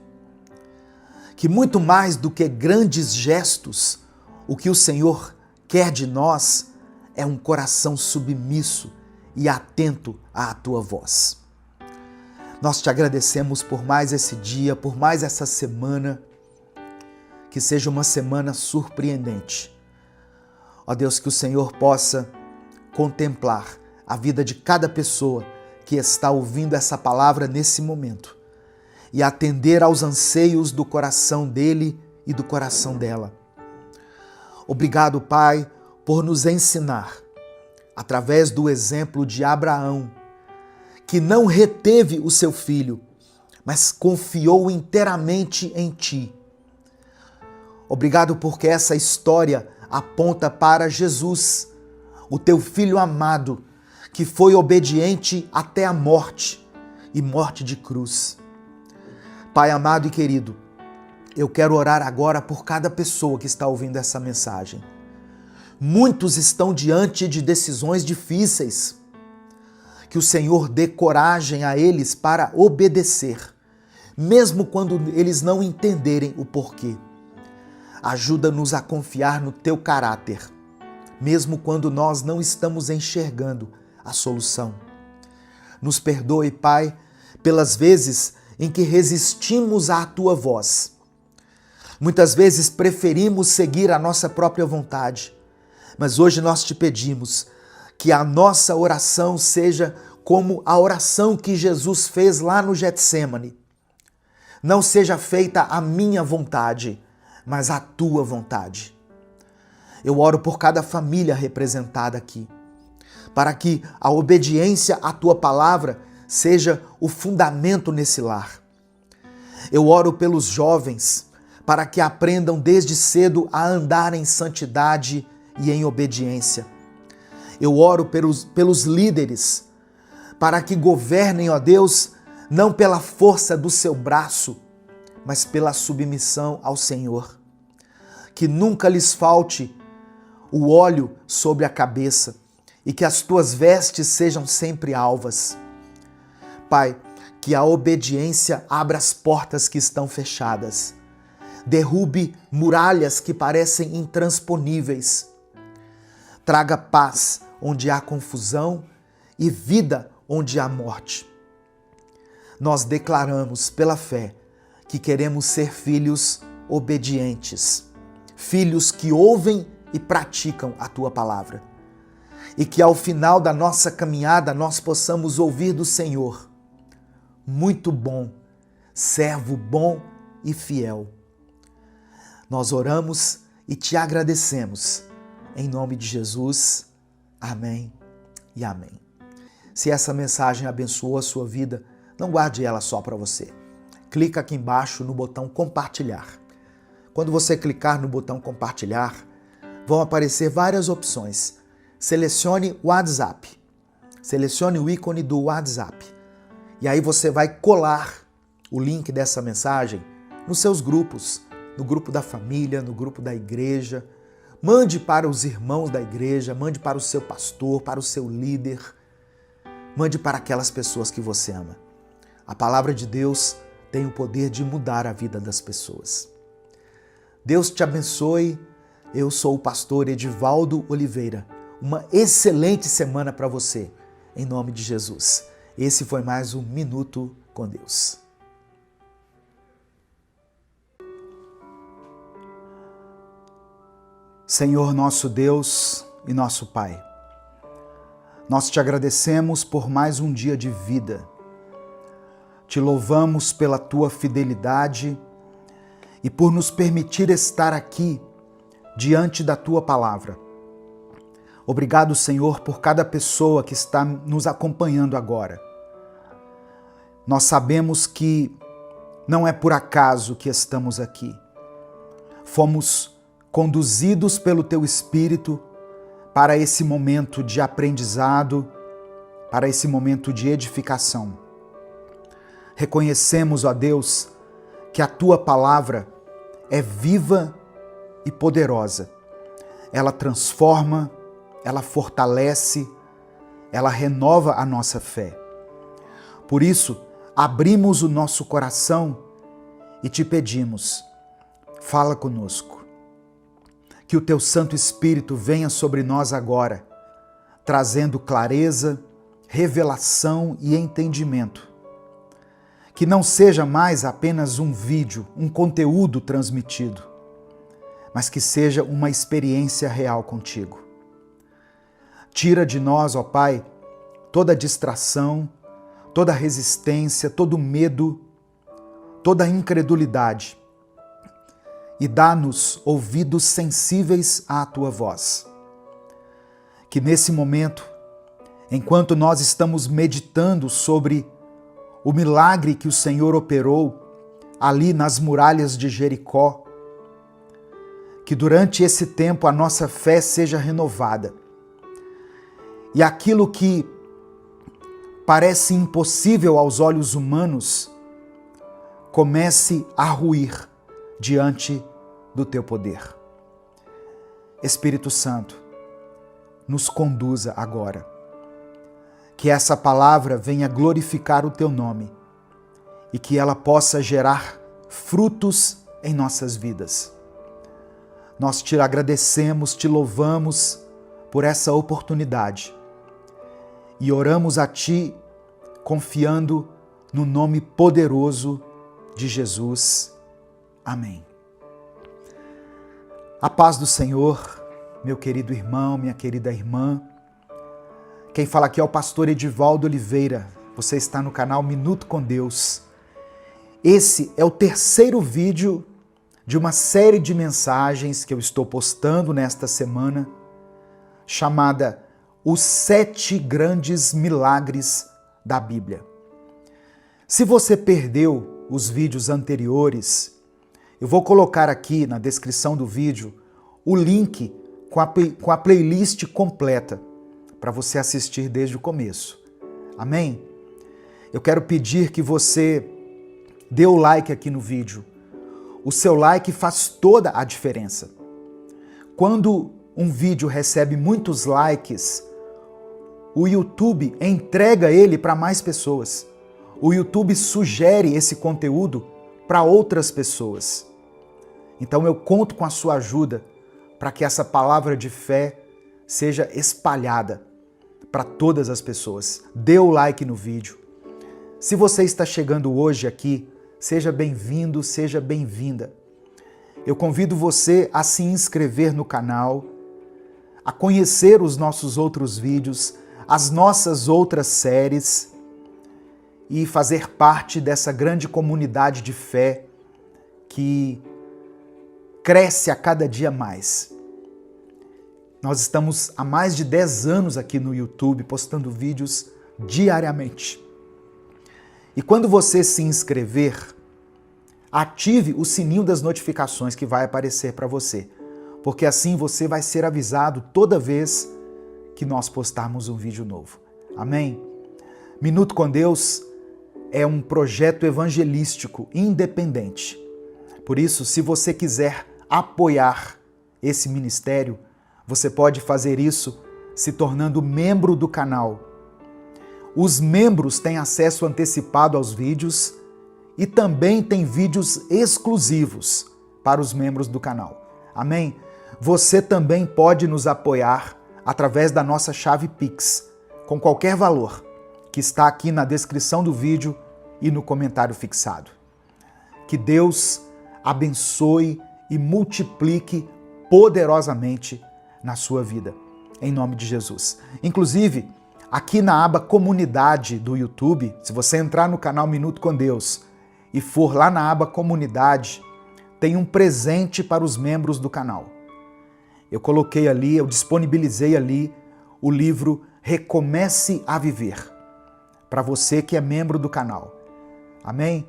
Que muito mais do que grandes gestos, o que o Senhor quer de nós é um coração submisso e atento à Tua voz. Nós te agradecemos por mais esse dia, por mais essa semana, que seja uma semana surpreendente. Ó Deus, que o Senhor possa contemplar a vida de cada pessoa que está ouvindo essa palavra nesse momento e atender aos anseios do coração dele e do coração dela. Obrigado, Pai, por nos ensinar, através do exemplo de Abraão, que não reteve o seu filho, mas confiou inteiramente em Ti. Obrigado porque essa história aponta para Jesus, o Teu Filho amado, que foi obediente até a morte e morte de cruz. Pai amado e querido, eu quero orar agora por cada pessoa que está ouvindo essa mensagem. Muitos estão diante de decisões difíceis, que o Senhor dê coragem a eles para obedecer, mesmo quando eles não entenderem o porquê. Ajuda-nos a confiar no teu caráter, mesmo quando nós não estamos enxergando a solução. Nos perdoe, Pai, pelas vezes em que resistimos à tua voz. Muitas vezes preferimos seguir a nossa própria vontade, mas hoje nós te pedimos que a nossa oração seja como a oração que Jesus fez lá no Getsêmani. Não seja feita a minha vontade, mas a tua vontade. Eu oro por cada família representada aqui, para que a obediência à tua palavra seja o fundamento nesse lar. Eu oro pelos jovens, para que aprendam desde cedo a andar em santidade e em obediência. Eu oro pelos líderes, para que governem, ó Deus, não pela força do seu braço, mas pela submissão ao Senhor. Que nunca lhes falte o óleo sobre a cabeça e que as tuas vestes sejam sempre alvas. Pai, que a obediência abra as portas que estão fechadas, derrube muralhas que parecem intransponíveis, traga paz onde há confusão e vida onde há morte. Nós declaramos pela fé que queremos ser filhos obedientes, filhos que ouvem e praticam a tua palavra. E que ao final da nossa caminhada nós possamos ouvir do Senhor: muito bom, servo bom e fiel. Nós oramos e te agradecemos. Em nome de Jesus, amém e amém. Se essa mensagem abençoou a sua vida, não guarde ela só para você. Clica aqui embaixo no botão compartilhar. Quando você clicar no botão compartilhar, vão aparecer várias opções. Selecione o WhatsApp. Selecione o ícone do WhatsApp. E aí você vai colar o link dessa mensagem nos seus grupos, no grupo da família, no grupo da igreja. Mande para os irmãos da igreja, mande para o seu pastor, para o seu líder. Mande para aquelas pessoas que você ama. A palavra de Deus tem o poder de mudar a vida das pessoas. Deus te abençoe. Eu sou o pastor Edivaldo Oliveira. Uma excelente semana para você, em nome de Jesus. Esse foi mais um Minuto com Deus. Senhor nosso Deus e nosso Pai, nós te agradecemos por mais um dia de vida. Te louvamos pela tua fidelidade e por nos permitir estar aqui diante da tua palavra. Obrigado, Senhor, por cada pessoa que está nos acompanhando agora. Nós sabemos que não é por acaso que estamos aqui. Fomos conduzidos pelo teu Espírito para esse momento de aprendizado, para esse momento de edificação. Reconhecemos, ó Deus, que a tua palavra é viva e poderosa. Ela transforma, ela fortalece, ela renova a nossa fé. Por isso, abrimos o nosso coração e te pedimos, fala conosco. Que o teu Santo Espírito venha sobre nós agora, trazendo clareza, revelação e entendimento. Que não seja mais apenas um vídeo, um conteúdo transmitido, mas que seja uma experiência real contigo. Tira de nós, ó Pai, toda distração, toda resistência, todo medo, toda incredulidade e dá-nos ouvidos sensíveis à tua voz. Que nesse momento, enquanto nós estamos meditando sobre o milagre que o Senhor operou ali nas muralhas de Jericó, que durante esse tempo a nossa fé seja renovada e aquilo que parece impossível aos olhos humanos comece a ruir diante do teu poder. Espírito Santo, nos conduza agora. que essa palavra venha glorificar o teu nome e que ela possa gerar frutos em nossas vidas. Nós te agradecemos, te louvamos por essa oportunidade e oramos a ti confiando no nome poderoso de Jesus. Amém. A paz do Senhor, meu querido irmão, minha querida irmã. Quem fala aqui é o pastor Edivaldo Oliveira. Você está no canal Minuto com Deus. Esse é o terceiro vídeo de uma série de mensagens que eu estou postando nesta semana, chamada Os 7 Grandes Milagres da Bíblia. Se você perdeu os vídeos anteriores, eu vou colocar aqui na descrição do vídeo o link com a playlist completa para você assistir desde o começo. Amém? Eu quero pedir que você dê o like aqui no vídeo. O seu like faz toda a diferença. Quando um vídeo recebe muitos likes, o YouTube entrega ele para mais pessoas. O YouTube sugere esse conteúdo para outras pessoas. Então eu conto com a sua ajuda para que essa palavra de fé seja espalhada para todas as pessoas. Dê o like no vídeo. Se você está chegando hoje aqui, seja bem-vindo, seja bem-vinda. Eu convido você a se inscrever no canal, a conhecer os nossos outros vídeos, as nossas outras séries e fazer parte dessa grande comunidade de fé que cresce a cada dia mais. Nós estamos há mais de 10 anos aqui no YouTube postando vídeos diariamente. E quando você se inscrever, ative o sininho das notificações que vai aparecer para você, porque assim você vai ser avisado toda vez que nós postarmos um vídeo novo. Amém? Minuto com Deus é um projeto evangelístico independente. Por isso, se você quiser apoiar esse ministério, você pode fazer isso se tornando membro do canal. Os membros têm acesso antecipado aos vídeos e também tem vídeos exclusivos para os membros do canal. Amém? Você também pode nos apoiar através da nossa chave Pix, com qualquer valor, que está aqui na descrição do vídeo e no comentário fixado. Que Deus abençoe e multiplique poderosamente na sua vida, em nome de Jesus. Inclusive, aqui na aba Comunidade do YouTube, se você entrar no canal Minuto com Deus e for lá na aba Comunidade, tem um presente para os membros do canal. Eu coloquei ali, eu disponibilizei ali o livro Recomece a Viver, para você que é membro do canal. Amém?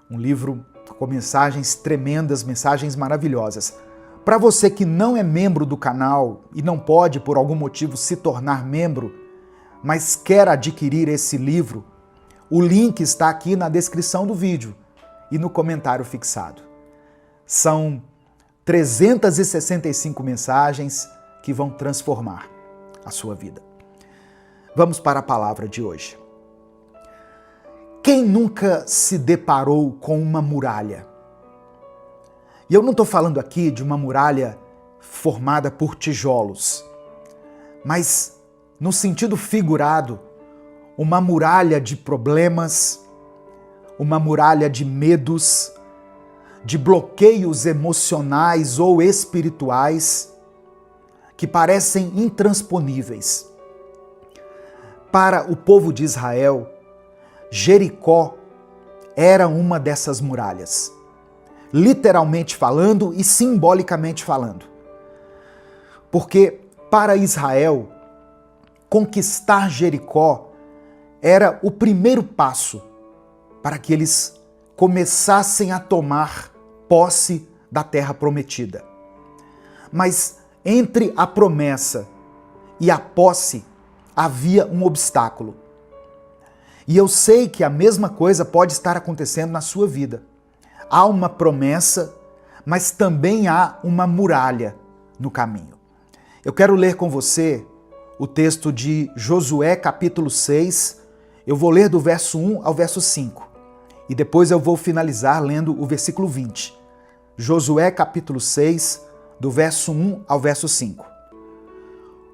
Um livro com mensagens tremendas, mensagens maravilhosas. Para você que não é membro do canal e não pode, por algum motivo, se tornar membro, mas quer adquirir esse livro, o link está aqui na descrição do vídeo e no comentário fixado. São 365 mensagens que vão transformar a sua vida. Vamos para a palavra de hoje. Quem nunca se deparou com uma muralha? E eu não estou falando aqui de uma muralha formada por tijolos, mas, no sentido figurado, uma muralha de problemas, uma muralha de medos, de bloqueios emocionais ou espirituais que parecem intransponíveis. Para o povo de Israel, Jericó era uma dessas muralhas, literalmente falando e simbolicamente falando. Porque para Israel, conquistar Jericó era o primeiro passo para que eles começassem a tomar posse da terra prometida. Mas entre a promessa e a posse havia um obstáculo. E eu sei que a mesma coisa pode estar acontecendo na sua vida. Há uma promessa, mas também há uma muralha no caminho. Eu quero ler com você o texto de Josué capítulo 6. Eu vou ler do verso 1 ao verso 5 e depois eu vou finalizar lendo o versículo 20. Josué capítulo 6, do verso 1 ao verso 5.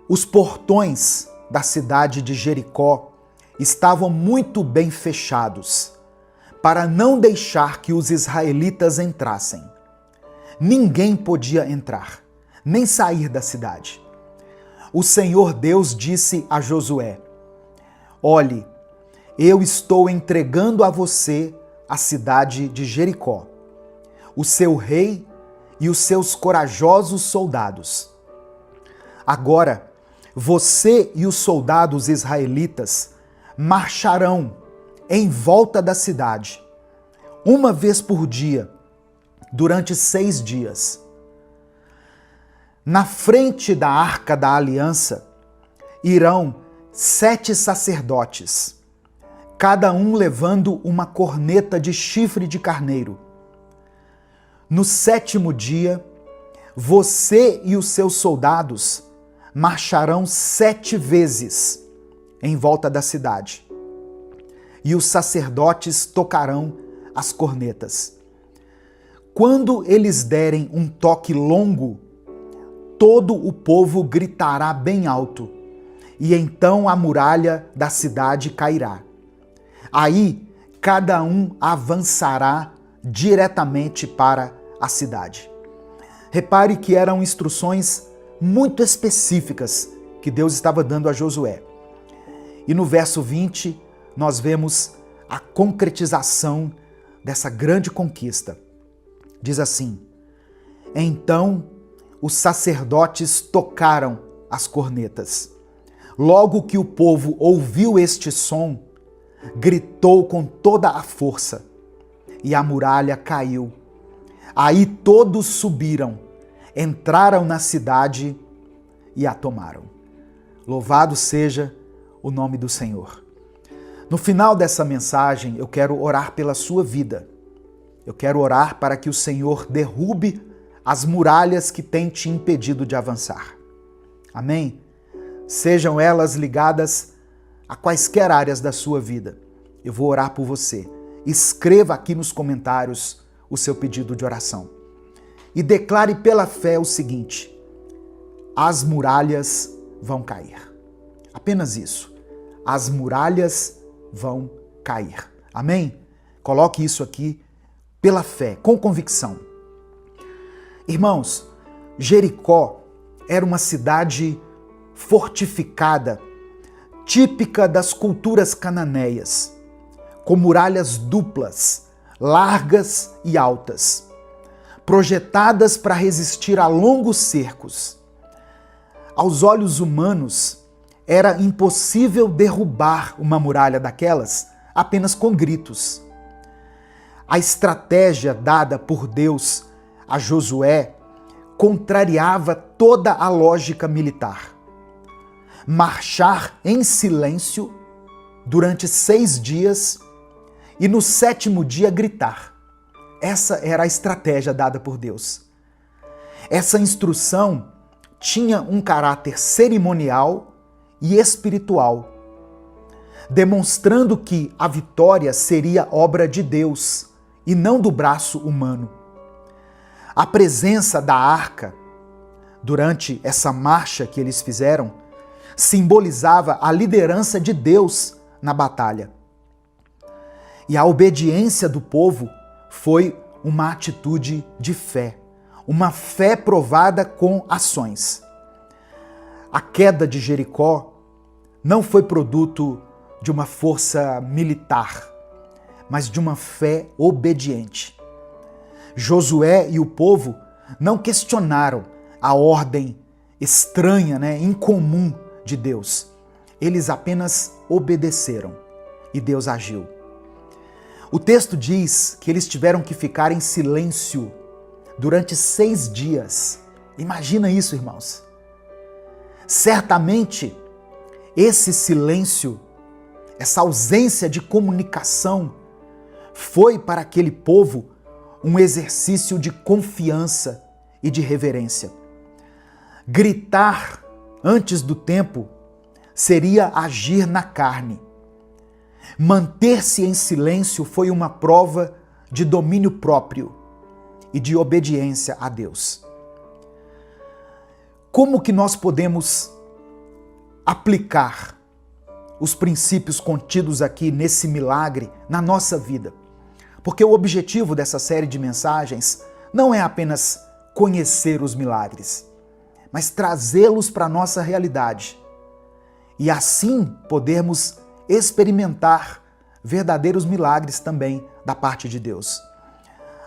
Os portões da cidade de Jericó estavam muito bem fechados, para não deixar que os israelitas entrassem. Ninguém podia entrar, nem sair da cidade. O Senhor Deus disse a Josué: olhe, eu estou entregando a você a cidade de Jericó, o seu rei e os seus corajosos soldados. Agora, você e os soldados israelitas marcharão em volta da cidade, uma vez por dia, durante 6 dias. Na frente da Arca da Aliança irão 7 sacerdotes, cada um levando uma corneta de chifre de carneiro. No 7º dia, você e os seus soldados marcharão 7 vezes em volta da cidade, e os sacerdotes tocarão as cornetas. Quando eles derem um toque longo, todo o povo gritará bem alto, e então a muralha da cidade cairá. Aí, cada um avançará diretamente para a cidade. Repare que eram instruções muito específicas que Deus estava dando a Josué. E no verso 20, nós vemos a concretização dessa grande conquista. Diz assim: então os sacerdotes tocaram as cornetas. Logo que o povo ouviu este som, gritou com toda a força, e a muralha caiu. Aí todos subiram, entraram na cidade e a tomaram. Louvado seja o nome do Senhor. No final dessa mensagem, eu quero orar pela sua vida. Eu quero orar para que o Senhor derrube as muralhas que têm te impedido de avançar. Amém? Sejam elas ligadas a quaisquer áreas da sua vida. Eu vou orar por você. Escreva aqui nos comentários o seu pedido de oração. E declare pela fé o seguinte: as muralhas vão cair. Apenas isso. As muralhas vão cair. Amém? Coloque isso aqui pela fé, com convicção. Irmãos, Jericó era uma cidade fortificada, típica das culturas cananeias, com muralhas duplas, largas e altas, projetadas para resistir a longos cercos. Aos olhos humanos, era impossível derrubar uma muralha daquelas apenas com gritos. A estratégia dada por Deus a Josué contrariava toda a lógica militar. Marchar em silêncio durante 6 dias e no 7º dia gritar. Essa era a estratégia dada por Deus. Essa instrução tinha um caráter cerimonial e espiritual, demonstrando que a vitória seria obra de Deus e não do braço humano. A presença da arca durante essa marcha que eles fizeram simbolizava a liderança de Deus na batalha. E a obediência do povo foi uma atitude de fé, uma fé provada com ações. A queda de Jericó não foi produto de uma força militar, mas de uma fé obediente. Josué e o povo não questionaram a ordem estranha, incomum de Deus. Eles apenas obedeceram e Deus agiu. O texto diz que eles tiveram que ficar em silêncio durante 6 dias. Imagina isso, irmãos. Certamente, esse silêncio, essa ausência de comunicação, foi para aquele povo um exercício de confiança e de reverência. Gritar antes do tempo seria agir na carne. Manter-se em silêncio foi uma prova de domínio próprio e de obediência a Deus. Como que nós podemos aplicar os princípios contidos aqui nesse milagre na nossa vida? Porque o objetivo dessa série de mensagens não é apenas conhecer os milagres, mas trazê-los para a nossa realidade e assim podermos experimentar verdadeiros milagres também da parte de Deus.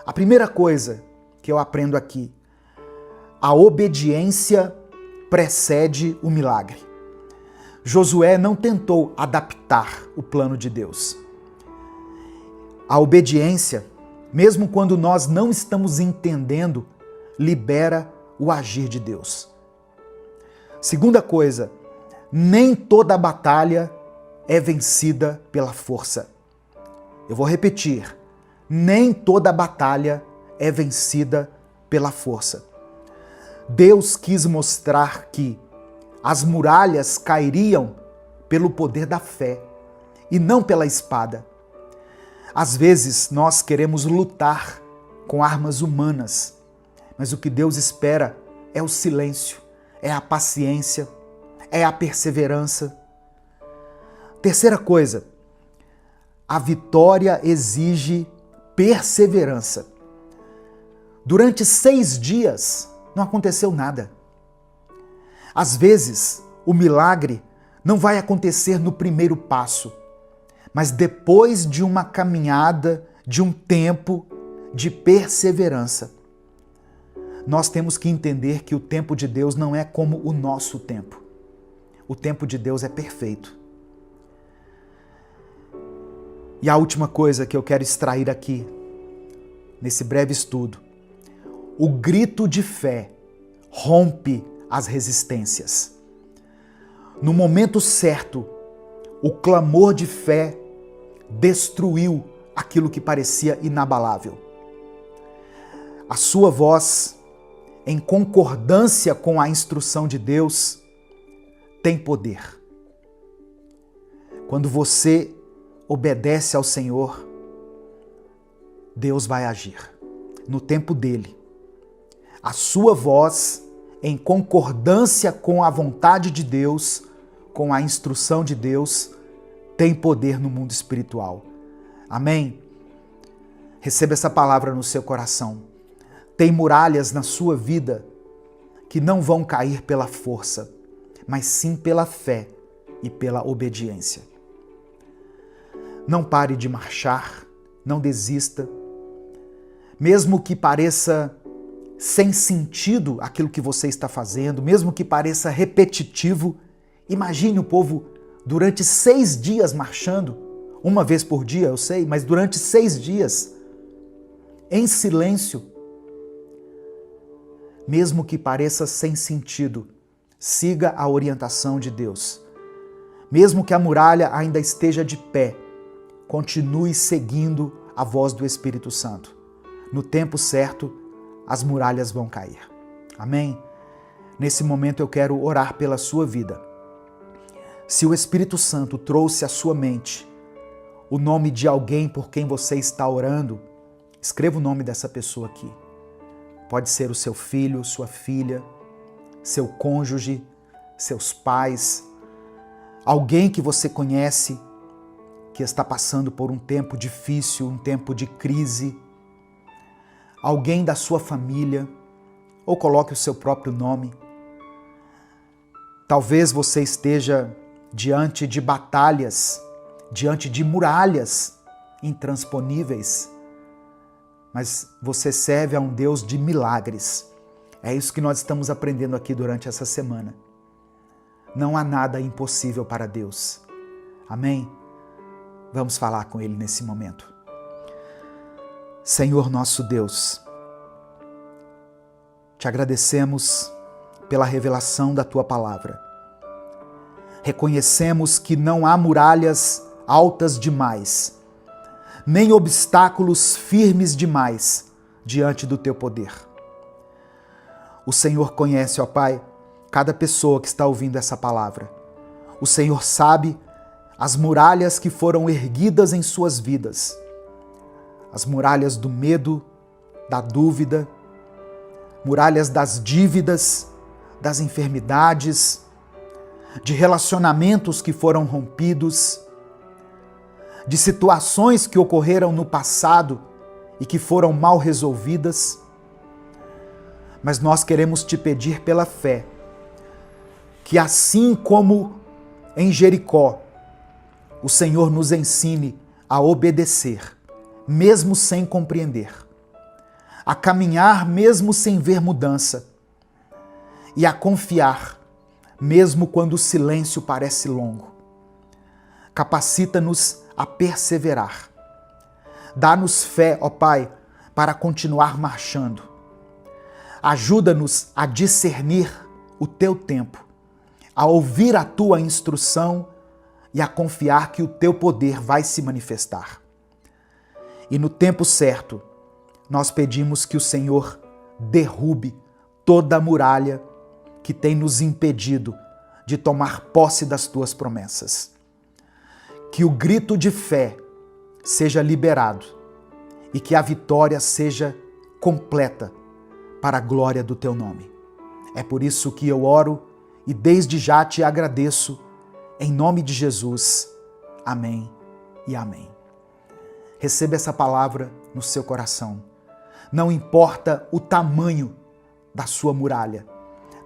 A primeira coisa que eu aprendo aqui, a obediência precede o milagre. Josué não tentou adaptar o plano de Deus. A obediência, mesmo quando nós não estamos entendendo, libera o agir de Deus. Segunda coisa, nem toda batalha é vencida pela força. Eu vou repetir, nem toda batalha é vencida pela força. Deus quis mostrar que as muralhas cairiam pelo poder da fé e não pela espada. Às vezes nós queremos lutar com armas humanas, mas o que Deus espera é o silêncio, é a paciência, é a perseverança. Terceira coisa, a vitória exige perseverança. Durante 6 dias não aconteceu nada. Às vezes, o milagre não vai acontecer no primeiro passo, mas depois de uma caminhada, de um tempo de perseverança. Nós temos que entender que o tempo de Deus não é como o nosso tempo. O tempo de Deus é perfeito. E a última coisa que eu quero extrair aqui, nesse breve estudo, o grito de fé rompe as resistências. No momento certo, o clamor de fé destruiu aquilo que parecia inabalável. A sua voz, em concordância com a instrução de Deus, tem poder. Quando você obedece ao Senhor, Deus vai agir no tempo dele. A sua voz, em concordância com a vontade de Deus, com a instrução de Deus, tem poder no mundo espiritual. Amém? Receba essa palavra no seu coração. Tem muralhas na sua vida que não vão cair pela força, mas sim pela fé e pela obediência. Não pare de marchar, não desista. Mesmo que pareça sem sentido aquilo que você está fazendo, mesmo que pareça repetitivo, imagine o povo durante 6 dias marchando, uma vez por dia, eu sei, mas durante 6 dias, em silêncio. Mesmo que pareça sem sentido, siga a orientação de Deus. Mesmo que a muralha ainda esteja de pé, continue seguindo a voz do Espírito Santo. No tempo certo, as muralhas vão cair. Amém? Nesse momento eu quero orar pela sua vida. Se o Espírito Santo trouxe à sua mente o nome de alguém por quem você está orando, escreva o nome dessa pessoa aqui. Pode ser o seu filho, sua filha, seu cônjuge, seus pais, alguém que você conhece que está passando por um tempo difícil, um tempo de crise, alguém da sua família, ou coloque o seu próprio nome. Talvez você esteja diante de batalhas, diante de muralhas intransponíveis, mas você serve a um Deus de milagres. É isso que nós estamos aprendendo aqui durante essa semana. Não há nada impossível para Deus. Amém? Vamos falar com Ele nesse momento. Senhor nosso Deus, te agradecemos pela revelação da Tua palavra. Reconhecemos que não há muralhas altas demais, nem obstáculos firmes demais diante do Teu poder. O Senhor conhece, ó Pai, cada pessoa que está ouvindo essa palavra. O Senhor sabe as muralhas que foram erguidas em suas vidas, as muralhas do medo, da dúvida, muralhas das dívidas, das enfermidades, de relacionamentos que foram rompidos, de situações que ocorreram no passado e que foram mal resolvidas. Mas nós queremos te pedir pela fé que, assim como em Jericó, o Senhor nos ensine a obedecer, mesmo sem compreender, a caminhar mesmo sem ver mudança e a confiar, mesmo quando o silêncio parece longo. Capacita-nos a perseverar. Dá-nos fé, ó Pai, para continuar marchando. Ajuda-nos a discernir o teu tempo, a ouvir a tua instrução e a confiar que o teu poder vai se manifestar. E no tempo certo, nós pedimos que o Senhor derrube toda a muralha que tem nos impedido de tomar posse das tuas promessas. Que o grito de fé seja liberado e que a vitória seja completa para a glória do teu nome. É por isso que eu oro e desde já te agradeço, em nome de Jesus. Amém e amém. Receba essa palavra no seu coração. Não importa o tamanho da sua muralha,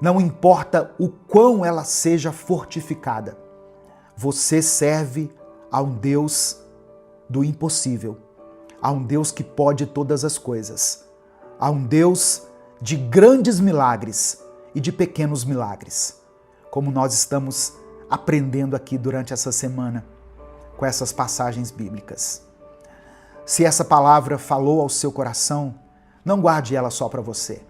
não importa o quão ela seja fortificada, você serve a um Deus do impossível, a um Deus que pode todas as coisas, a um Deus de grandes milagres e de pequenos milagres, como nós estamos aprendendo aqui durante essa semana com essas passagens bíblicas. Se essa palavra falou ao seu coração, não guarde ela só para você.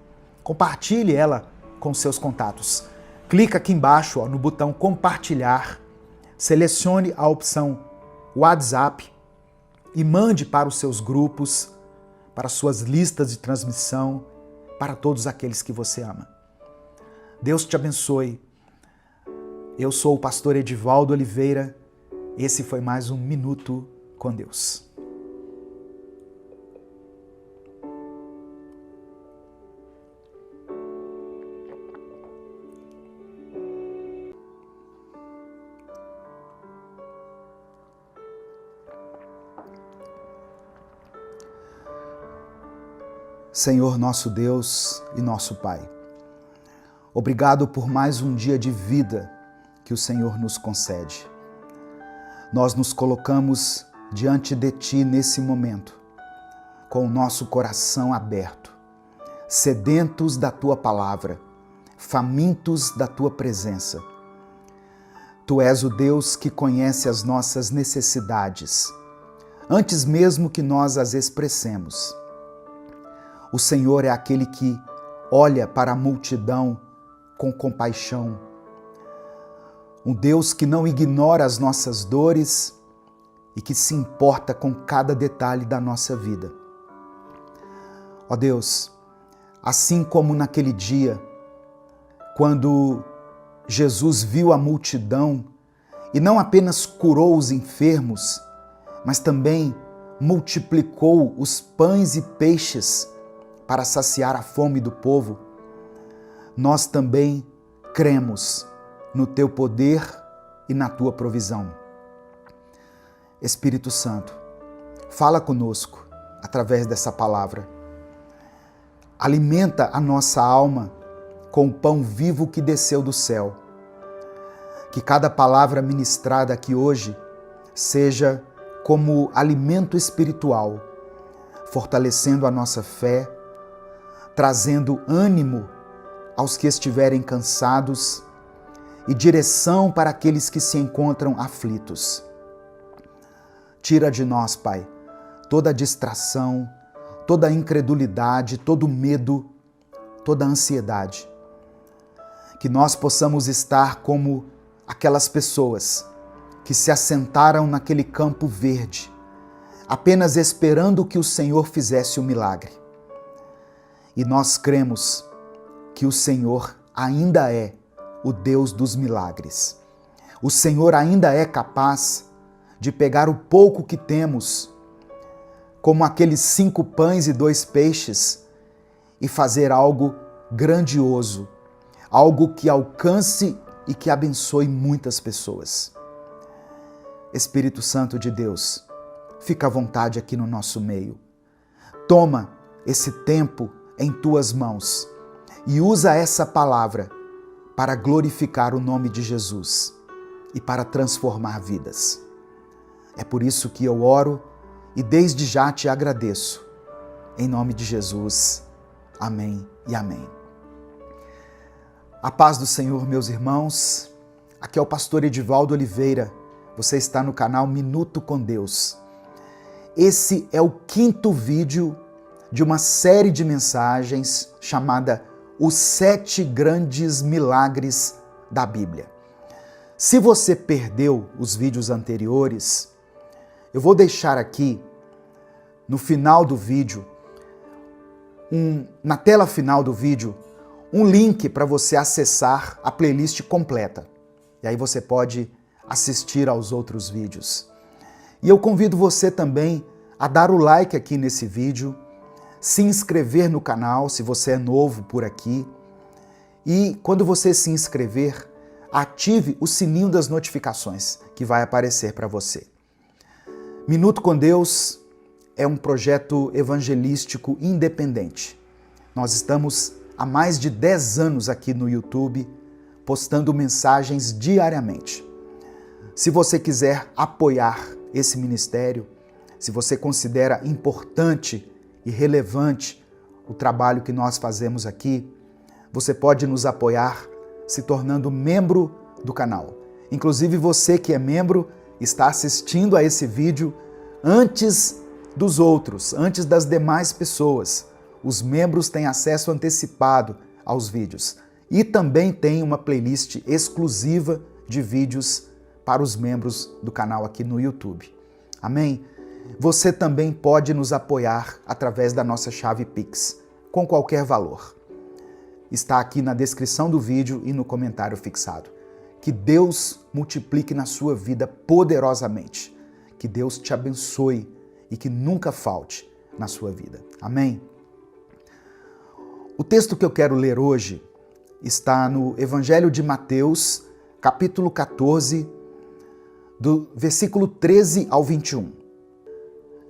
Compartilhe ela com seus contatos. Clica aqui embaixo no botão compartilhar, selecione a opção WhatsApp e mande para os seus grupos, para suas listas de transmissão, para todos aqueles que você ama. Deus te abençoe. Eu sou o pastor Edivaldo Oliveira. Esse foi mais um Minuto com Deus. Senhor nosso Deus e nosso Pai, obrigado por mais um dia de vida que o Senhor nos concede. Nós nos colocamos diante de Ti nesse momento, com o nosso coração aberto, sedentos da Tua palavra, famintos da Tua presença. Tu és o Deus que conhece as nossas necessidades, antes mesmo que nós as expressemos. O Senhor é aquele que olha para a multidão com compaixão. Um Deus que não ignora as nossas dores e que se importa com cada detalhe da nossa vida. Ó Deus, assim como naquele dia, quando Jesus viu a multidão e não apenas curou os enfermos, mas também multiplicou os pães e peixes para saciar a fome do povo, nós também cremos no Teu poder e na Tua provisão. Espírito Santo, fala conosco através dessa palavra. Alimenta a nossa alma com o pão vivo que desceu do céu. Que cada palavra ministrada aqui hoje seja como alimento espiritual, fortalecendo a nossa fé, trazendo ânimo aos que estiverem cansados e direção para aqueles que se encontram aflitos. Tira de nós, Pai, toda distração, toda incredulidade, todo medo, toda ansiedade. Que nós possamos estar como aquelas pessoas que se assentaram naquele campo verde, apenas esperando que o Senhor fizesse o milagre. E nós cremos que o Senhor ainda é o Deus dos milagres, o Senhor ainda é capaz de pegar o pouco que temos, como aqueles 5 pães e 2 peixes, e fazer algo grandioso, algo que alcance e que abençoe muitas pessoas. Espírito Santo de Deus, fica à vontade aqui no nosso meio. Toma esse tempo em tuas mãos e usa essa palavra para glorificar o nome de Jesus e para transformar vidas. É por isso que eu oro e desde já te agradeço. Em nome de Jesus. Amém e amém. A paz do Senhor, meus irmãos. Aqui é o pastor Edivaldo Oliveira. Você está no canal Minuto com Deus. Esse é o 5º vídeo de uma série de mensagens chamada Os 7 Grandes Milagres da Bíblia. Se você perdeu os vídeos anteriores, eu vou deixar aqui no final do vídeo, na tela final do vídeo, um link para você acessar a playlist completa. E aí você pode assistir aos outros vídeos. E eu convido você também a dar o like aqui nesse vídeo, se inscrever no canal se você é novo por aqui. E quando você se inscrever, ative o sininho das notificações que vai aparecer para você. Minuto com Deus é um projeto evangelístico independente. Nós estamos há mais de 10 anos aqui no YouTube, postando mensagens diariamente. Se você quiser apoiar esse ministério, se você considera importante e relevante o trabalho que nós fazemos aqui, você pode nos apoiar se tornando membro do canal. Inclusive você que é membro está assistindo a esse vídeo antes dos outros, antes das demais pessoas. Os membros têm acesso antecipado aos vídeos e também tem uma playlist exclusiva de vídeos para os membros do canal aqui no YouTube. Amém? Você também pode nos apoiar através da nossa chave Pix, com qualquer valor. Está aqui na descrição do vídeo e no comentário fixado. Que Deus multiplique na sua vida poderosamente. Que Deus te abençoe e que nunca falte na sua vida. Amém? O texto que eu quero ler hoje está no Evangelho de Mateus, capítulo 14, do versículo 13 ao 21.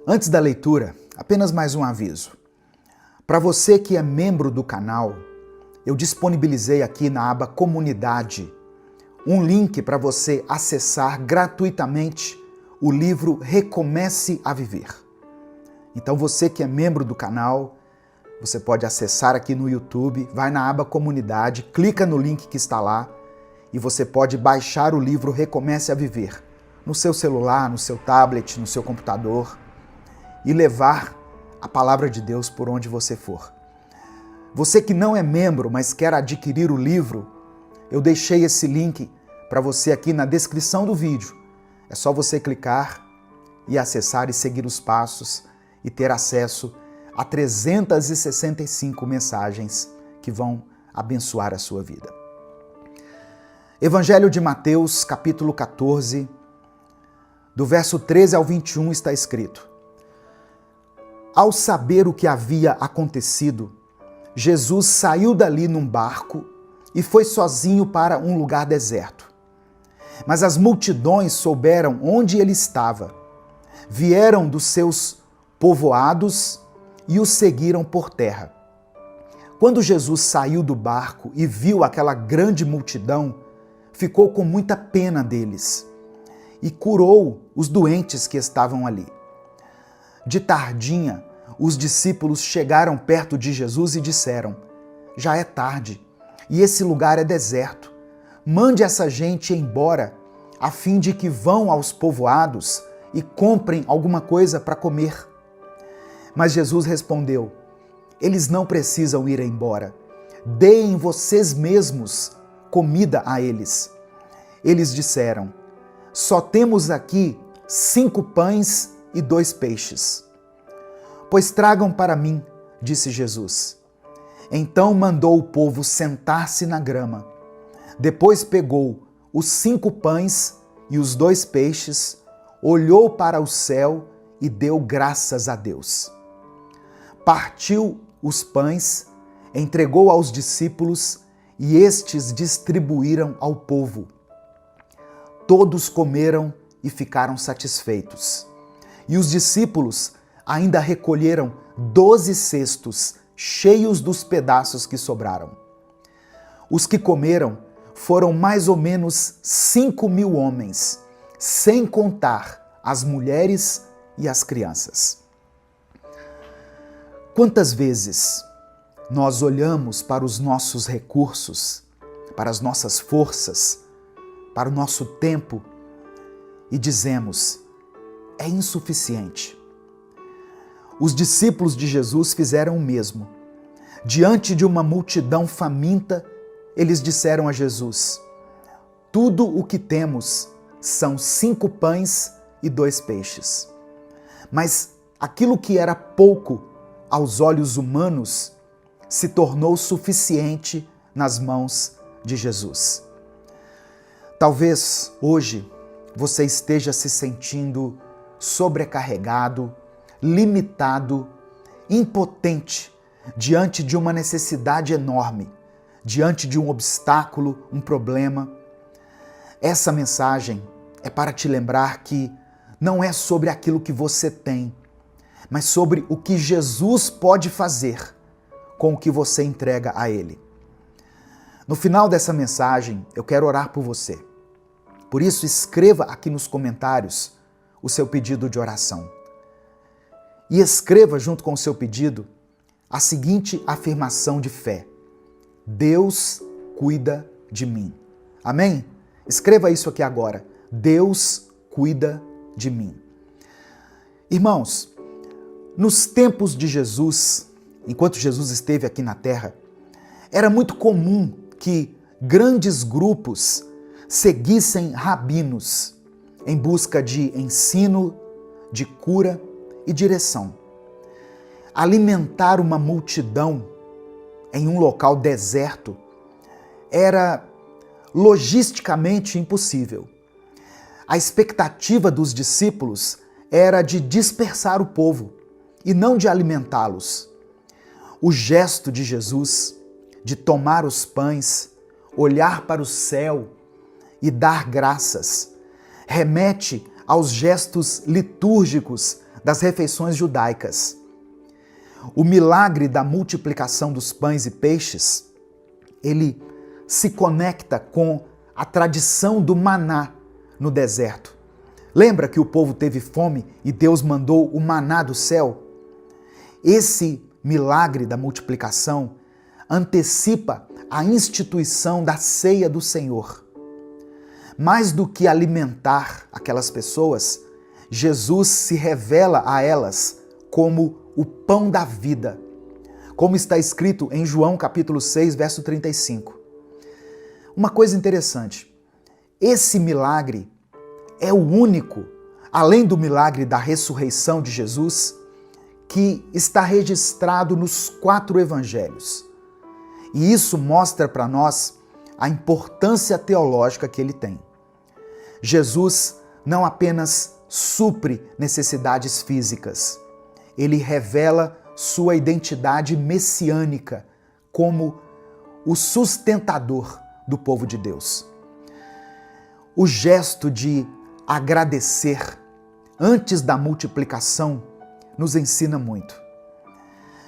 Antes da leitura, apenas mais um aviso. Para você que é membro do canal, eu disponibilizei aqui na aba Comunidade um link para você acessar gratuitamente o livro Recomece a Viver. Então você que é membro do canal, você pode acessar aqui no YouTube, vai na aba Comunidade, clica no link que está lá e você pode baixar o livro Recomece a Viver no seu celular, no seu tablet, no seu computador e levar a palavra de Deus por onde você for. Você que não é membro, mas quer adquirir o livro, eu deixei esse link para você aqui na descrição do vídeo. É só você clicar e acessar e seguir os passos e ter acesso a 365 mensagens que vão abençoar a sua vida. Evangelho de Mateus, capítulo 14, do verso 13 ao 21 está escrito: Ao saber o que havia acontecido, Jesus saiu dali num barco e foi sozinho para um lugar deserto. Mas as multidões souberam onde ele estava, vieram dos seus povoados e o seguiram por terra. Quando Jesus saiu do barco e viu aquela grande multidão, ficou com muita pena deles e curou os doentes que estavam ali. De tardinha, os discípulos chegaram perto de Jesus e disseram: Já é tarde e esse lugar é deserto. Mande essa gente embora, a fim de que vão aos povoados e comprem alguma coisa para comer. Mas Jesus respondeu: Eles não precisam ir embora. Deem vocês mesmos comida a eles. Eles disseram: Só temos aqui 5 pães e 2 peixes. Pois tragam para mim, disse Jesus. Então mandou o povo sentar-se na grama. Depois pegou os 5 pães e os 2 peixes, olhou para o céu e deu graças a Deus. Partiu os pães, entregou aos discípulos e estes distribuíram ao povo. Todos comeram e ficaram satisfeitos. E os discípulos ainda recolheram 12 cestos cheios dos pedaços que sobraram. Os que comeram foram mais ou menos 5.000 homens, sem contar as mulheres e as crianças. Quantas vezes nós olhamos para os nossos recursos, para as nossas forças, para o nosso tempo e dizemos: é insuficiente. Os discípulos de Jesus fizeram o mesmo. Diante de uma multidão faminta, eles disseram a Jesus: tudo o que temos são 5 pães e 2 peixes. Mas aquilo que era pouco aos olhos humanos se tornou suficiente nas mãos de Jesus. Talvez hoje você esteja se sentindo sobrecarregado, limitado, impotente diante de uma necessidade enorme, diante de um obstáculo, um problema. Essa mensagem é para te lembrar que não é sobre aquilo que você tem, mas sobre o que Jesus pode fazer com o que você entrega a Ele. No final dessa mensagem, eu quero orar por você. Por isso, escreva aqui nos comentários o seu pedido de oração. E escreva junto com o seu pedido a seguinte afirmação de fé: Deus cuida de mim. Amém? Escreva isso aqui agora. Deus cuida de mim. Irmãos, nos tempos de Jesus, enquanto Jesus esteve aqui na terra, era muito comum que grandes grupos seguissem rabinos em busca de ensino, de cura e direção. Alimentar uma multidão em um local deserto era logisticamente impossível. A expectativa dos discípulos era de dispersar o povo e não de alimentá-los. O gesto de Jesus de tomar os pães, olhar para o céu e dar graças remete aos gestos litúrgicos das refeições judaicas. O milagre da multiplicação dos pães e peixes, ele se conecta com a tradição do maná no deserto. Lembra que o povo teve fome e Deus mandou o maná do céu? Esse milagre da multiplicação antecipa a instituição da ceia do Senhor. Mais do que alimentar aquelas pessoas, Jesus se revela a elas como o pão da vida, como está escrito em João capítulo 6, verso 35. Uma coisa interessante, esse milagre é o único, além do milagre da ressurreição de Jesus, que está registrado nos 4 evangelhos. E isso mostra para nós a importância teológica que ele tem. Jesus não apenas supre necessidades físicas, ele revela sua identidade messiânica como o sustentador do povo de Deus. O gesto de agradecer antes da multiplicação nos ensina muito.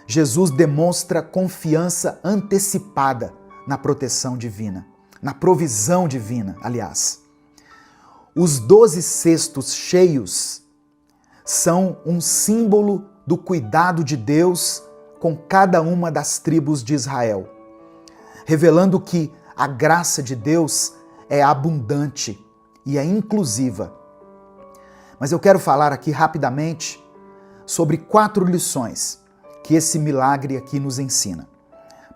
Jesus demonstra confiança antecipada na proteção divina, na provisão divina, aliás. Os 12 cestos cheios são um símbolo do cuidado de Deus com cada uma das tribos de Israel, revelando que a graça de Deus é abundante e é inclusiva. Mas eu quero falar aqui rapidamente sobre 4 lições que esse milagre aqui nos ensina.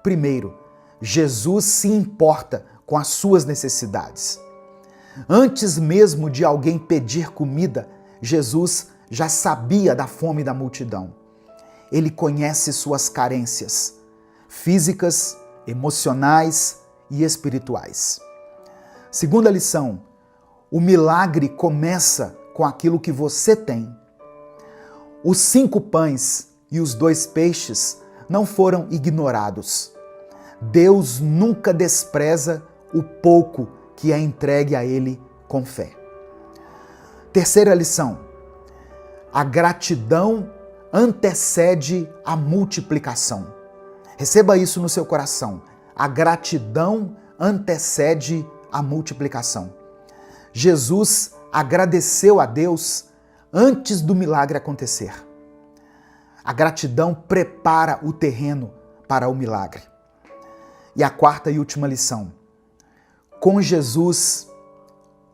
Primeiro, Jesus se importa com as suas necessidades. Antes mesmo de alguém pedir comida, Jesus já sabia da fome da multidão. Ele conhece suas carências físicas, emocionais e espirituais. Segunda lição: o milagre começa com aquilo que você tem. Os 5 pães e os 2 peixes não foram ignorados. Deus nunca despreza o pouco que é entregue a Ele com fé. Terceira lição: a gratidão antecede a multiplicação. Receba isso no seu coração. A gratidão antecede a multiplicação. Jesus agradeceu a Deus antes do milagre acontecer. A gratidão prepara o terreno para o milagre. E a quarta e última lição: com Jesus,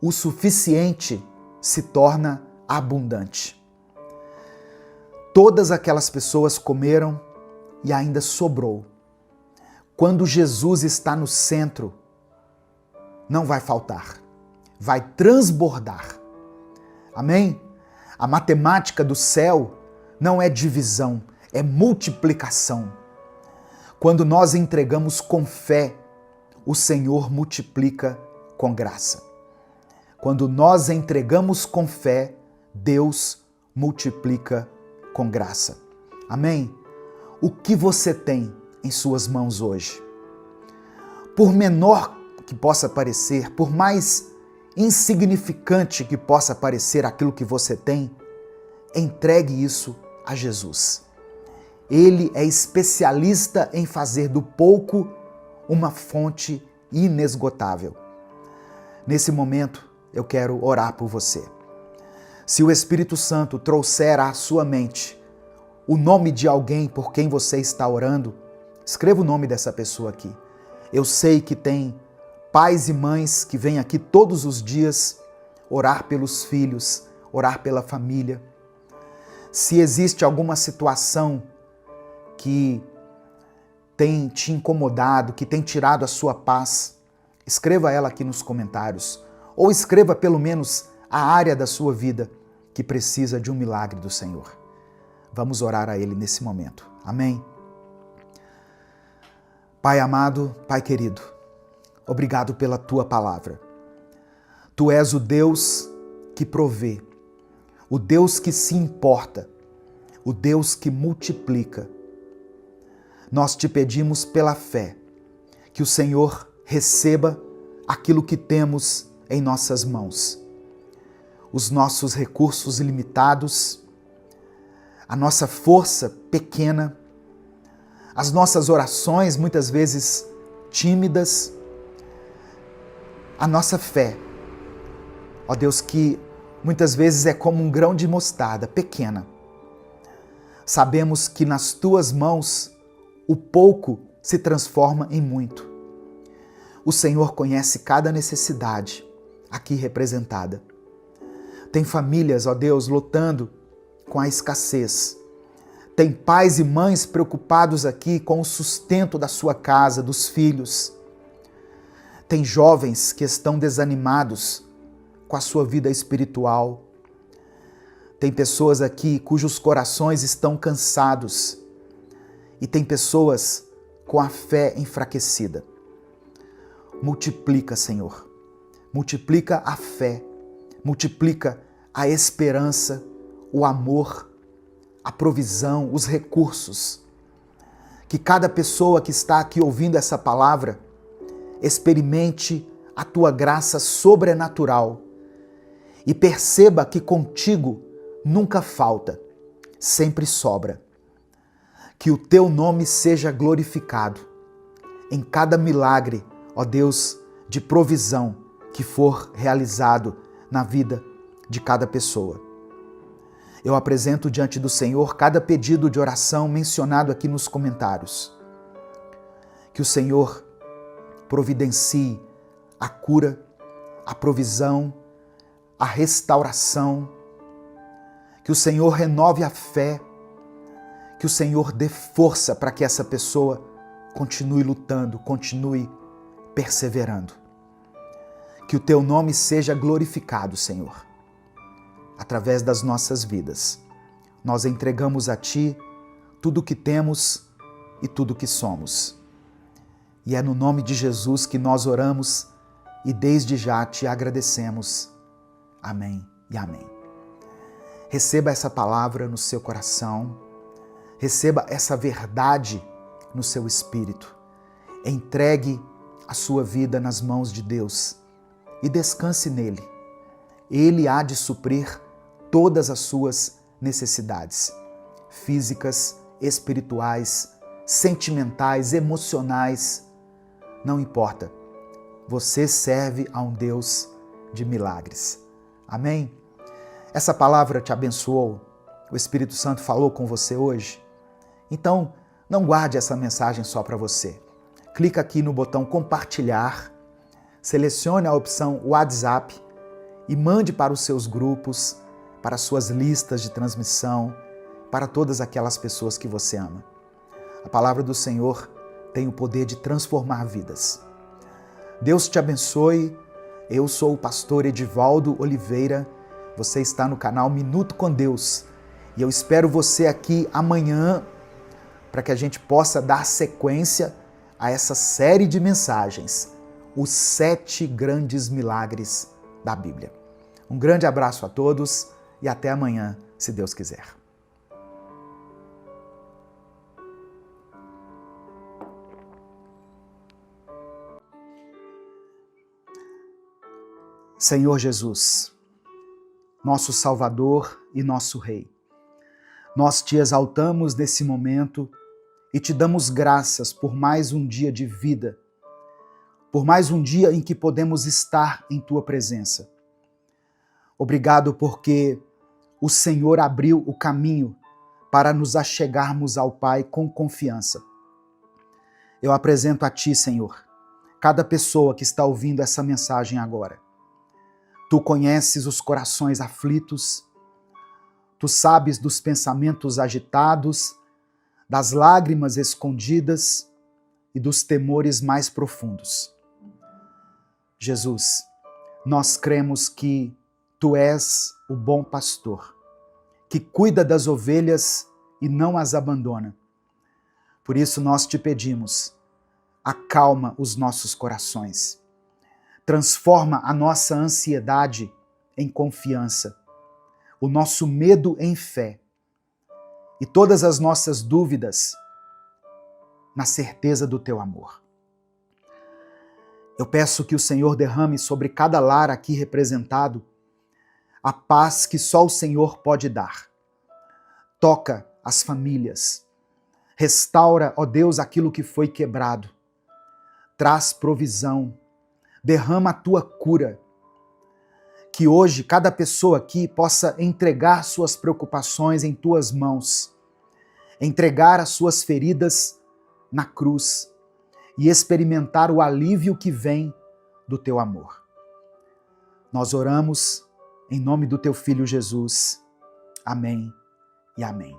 o suficiente se torna abundante. Todas aquelas pessoas comeram e ainda sobrou. Quando Jesus está no centro, não vai faltar, vai transbordar. Amém? A matemática do céu não é divisão, é multiplicação. Quando nós entregamos com fé, o Senhor multiplica com graça. Quando nós entregamos com fé, Deus multiplica com graça. Amém? O que você tem em suas mãos hoje? Por menor que possa parecer, por mais insignificante que possa parecer aquilo que você tem, entregue isso a Jesus. Ele é especialista em fazer do pouco uma fonte inesgotável. Nesse momento, eu quero orar por você. Se o Espírito Santo trouxer à sua mente o nome de alguém por quem você está orando, escreva o nome dessa pessoa aqui. Eu sei que tem pais e mães que vêm aqui todos os dias orar pelos filhos, orar pela família. Se existe alguma situação que tem te incomodado, que tem tirado a sua paz, escreva ela aqui nos comentários. Ou escreva pelo menos a área da sua vida que precisa de um milagre do Senhor. Vamos orar a Ele nesse momento. Amém? Pai amado, Pai querido, obrigado pela Tua palavra. Tu és o Deus que provê, o Deus que se importa, o Deus que multiplica. Nós te pedimos pela fé que o Senhor receba aquilo que temos em nossas mãos. Os nossos recursos ilimitados, a nossa força pequena, as nossas orações muitas vezes tímidas, a nossa fé, ó Deus, que muitas vezes é como um grão de mostarda, pequena. Sabemos que nas Tuas mãos o pouco se transforma em muito. O Senhor conhece cada necessidade aqui representada. Tem famílias, ó Deus, lutando com a escassez. Tem pais e mães preocupados aqui com o sustento da sua casa, dos filhos. Tem jovens que estão desanimados com a sua vida espiritual. Tem pessoas aqui cujos corações estão cansados. E tem pessoas com a fé enfraquecida. Multiplica, Senhor. Multiplica a fé. Multiplica a esperança, o amor, a provisão, os recursos. Que cada pessoa que está aqui ouvindo essa palavra experimente a Tua graça sobrenatural e perceba que contigo nunca falta, sempre sobra. Que o Teu nome seja glorificado em cada milagre, ó Deus, de provisão que for realizado na vida de cada pessoa. Eu apresento diante do Senhor cada pedido de oração mencionado aqui nos comentários. Que o Senhor providencie a cura, a provisão, a restauração. Que o Senhor renove a fé. Que o Senhor dê força para que essa pessoa continue lutando, continue perseverando. Que o Teu nome seja glorificado, Senhor, através das nossas vidas. Nós entregamos a Ti tudo o que temos e tudo o que somos. E é no nome de Jesus que nós oramos e desde já te agradecemos. Amém e amém. Receba essa palavra no seu coração, receba essa verdade no seu espírito. Entregue a sua vida nas mãos de Deus e descanse nele. Ele há de suprir todas as suas necessidades físicas, espirituais, sentimentais, emocionais. Não importa. Você serve a um Deus de milagres. Amém? Essa palavra te abençoou? O Espírito Santo falou com você hoje? Então, não guarde essa mensagem só para você. Clica aqui no botão compartilhar, selecione a opção WhatsApp e mande para os seus grupos, para as suas listas de transmissão, para todas aquelas pessoas que você ama. A palavra do Senhor tem o poder de transformar vidas. Deus te abençoe. Eu sou o pastor Edivaldo Oliveira. Você está no canal Minuto com Deus. E eu espero você aqui amanhã para que a gente possa dar sequência a essa série de mensagens, os 7 grandes milagres da Bíblia. Um grande abraço a todos e até amanhã, se Deus quiser. Senhor Jesus, nosso Salvador e nosso Rei, nós te exaltamos nesse momento e te damos graças por mais um dia de vida, por mais um dia em que podemos estar em tua presença. Obrigado porque o Senhor abriu o caminho para nos achegarmos ao Pai com confiança. Eu apresento a ti, Senhor, cada pessoa que está ouvindo essa mensagem agora. Tu conheces os corações aflitos, tu sabes dos pensamentos agitados, das lágrimas escondidas e dos temores mais profundos. Jesus, nós cremos que tu és o bom pastor, que cuida das ovelhas e não as abandona. Por isso nós te pedimos, acalma os nossos corações. Transforma a nossa ansiedade em confiança, o nosso medo em fé e todas as nossas dúvidas na certeza do teu amor. Eu peço que o Senhor derrame sobre cada lar aqui representado a paz que só o Senhor pode dar. Toca as famílias, restaura, ó Deus, aquilo que foi quebrado, traz provisão, derrama a tua cura, que hoje cada pessoa aqui possa entregar suas preocupações em tuas mãos, entregar as suas feridas na cruz e experimentar o alívio que vem do teu amor. Nós oramos em nome do teu Filho Jesus. Amém e amém.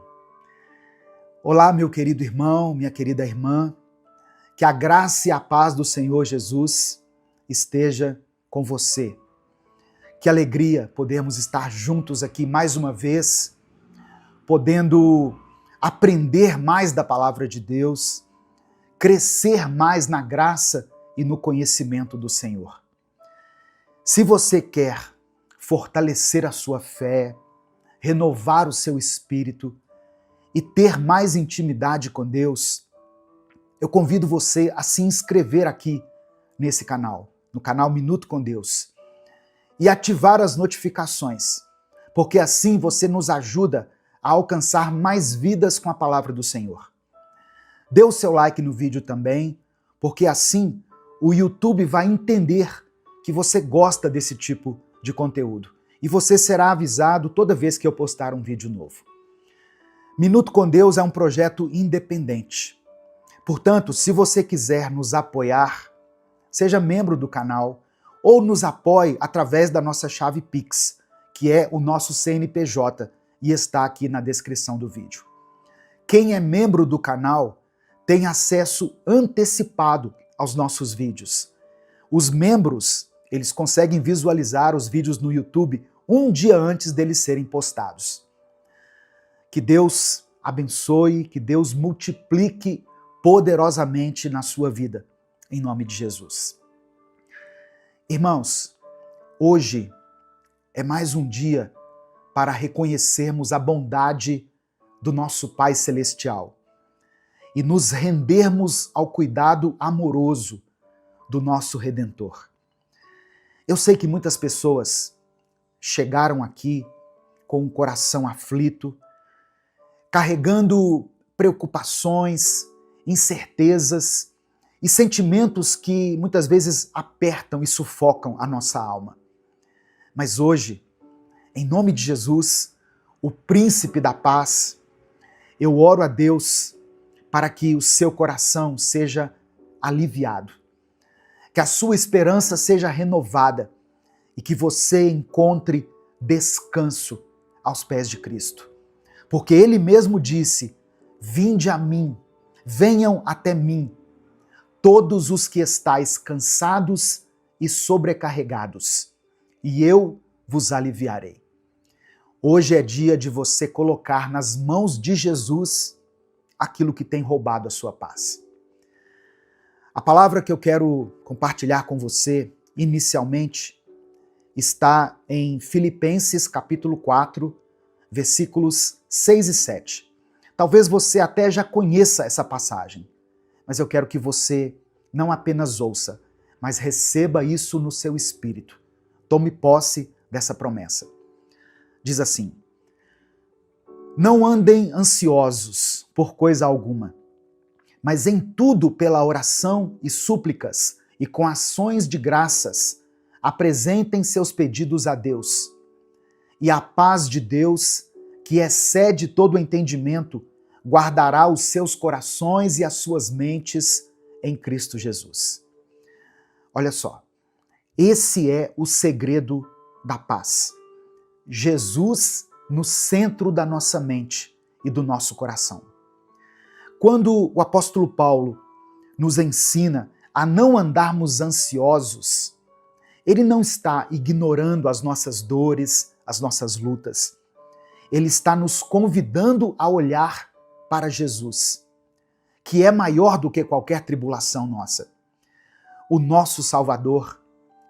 Olá, meu querido irmão, minha querida irmã, que a graça e a paz do Senhor Jesus esteja com você. Que alegria podermos estar juntos aqui mais uma vez, podendo aprender mais da palavra de Deus, crescer mais na graça e no conhecimento do Senhor. Se você quer fortalecer a sua fé, renovar o seu espírito e ter mais intimidade com Deus, eu convido você a se inscrever aqui nesse canal, no canal Minuto com Deus, e ativar as notificações, porque assim você nos ajuda a alcançar mais vidas com a palavra do Senhor. Dê o seu like no vídeo também, porque assim o YouTube vai entender que você gosta desse tipo de conteúdo e você será avisado toda vez que eu postar um vídeo novo. Minuto com Deus é um projeto independente. Portanto, se você quiser nos apoiar, seja membro do canal ou nos apoie através da nossa chave Pix, que é o nosso CNPJ e está aqui na descrição do vídeo. Quem é membro do canal tem acesso antecipado aos nossos vídeos. Os membros, eles conseguem visualizar os vídeos no YouTube um dia antes deles serem postados. Que Deus abençoe, que Deus multiplique poderosamente na sua vida, em nome de Jesus. Irmãos, hoje é mais um dia para reconhecermos a bondade do nosso Pai Celestial e nos rendermos ao cuidado amoroso do nosso Redentor. Eu sei que muitas pessoas chegaram aqui com o coração aflito, carregando preocupações, incertezas e sentimentos que muitas vezes apertam e sufocam a nossa alma. Mas hoje, em nome de Jesus, o Príncipe da Paz, eu oro a Deus para que o seu coração seja aliviado, que a sua esperança seja renovada e que você encontre descanso aos pés de Cristo. Porque Ele mesmo disse: vinde a mim, venham até mim, todos os que estáis cansados e sobrecarregados, e eu vos aliviarei. Hoje é dia de você colocar nas mãos de Jesus aquilo que tem roubado a sua paz. A palavra que eu quero compartilhar com você, inicialmente, está em Filipenses capítulo 4, versículos 6 e 7. Talvez você até já conheça essa passagem, mas eu quero que você não apenas ouça, mas receba isso no seu espírito. Tome posse dessa promessa. Diz assim: não andem ansiosos por coisa alguma, mas em tudo pela oração e súplicas e com ações de graças, apresentem seus pedidos a Deus. E a paz de Deus, que excede todo o entendimento, guardará os seus corações e as suas mentes em Cristo Jesus. Olha só, esse é o segredo da paz. Jesus no centro da nossa mente e do nosso coração. Quando o apóstolo Paulo nos ensina a não andarmos ansiosos, ele não está ignorando as nossas dores, as nossas lutas. Ele está nos convidando a olhar para Jesus, que é maior do que qualquer tribulação nossa. O nosso Salvador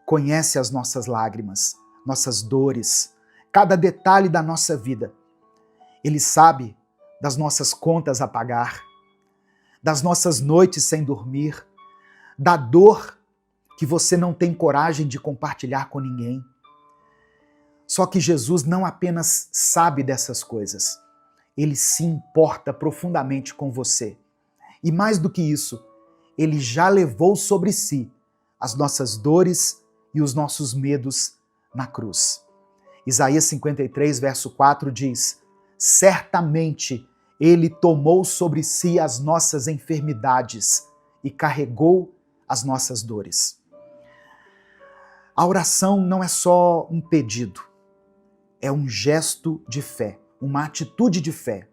conhece as nossas lágrimas, nossas dores, cada detalhe da nossa vida. Ele sabe das nossas contas a pagar, das nossas noites sem dormir, da dor que você não tem coragem de compartilhar com ninguém. Só que Jesus não apenas sabe dessas coisas, ele se importa profundamente com você. E mais do que isso, ele já levou sobre si as nossas dores e os nossos medos na cruz. Isaías 53, verso 4 diz: certamente ele tomou sobre si as nossas enfermidades e carregou as nossas dores. A oração não é só um pedido, é um gesto de fé, uma atitude de fé.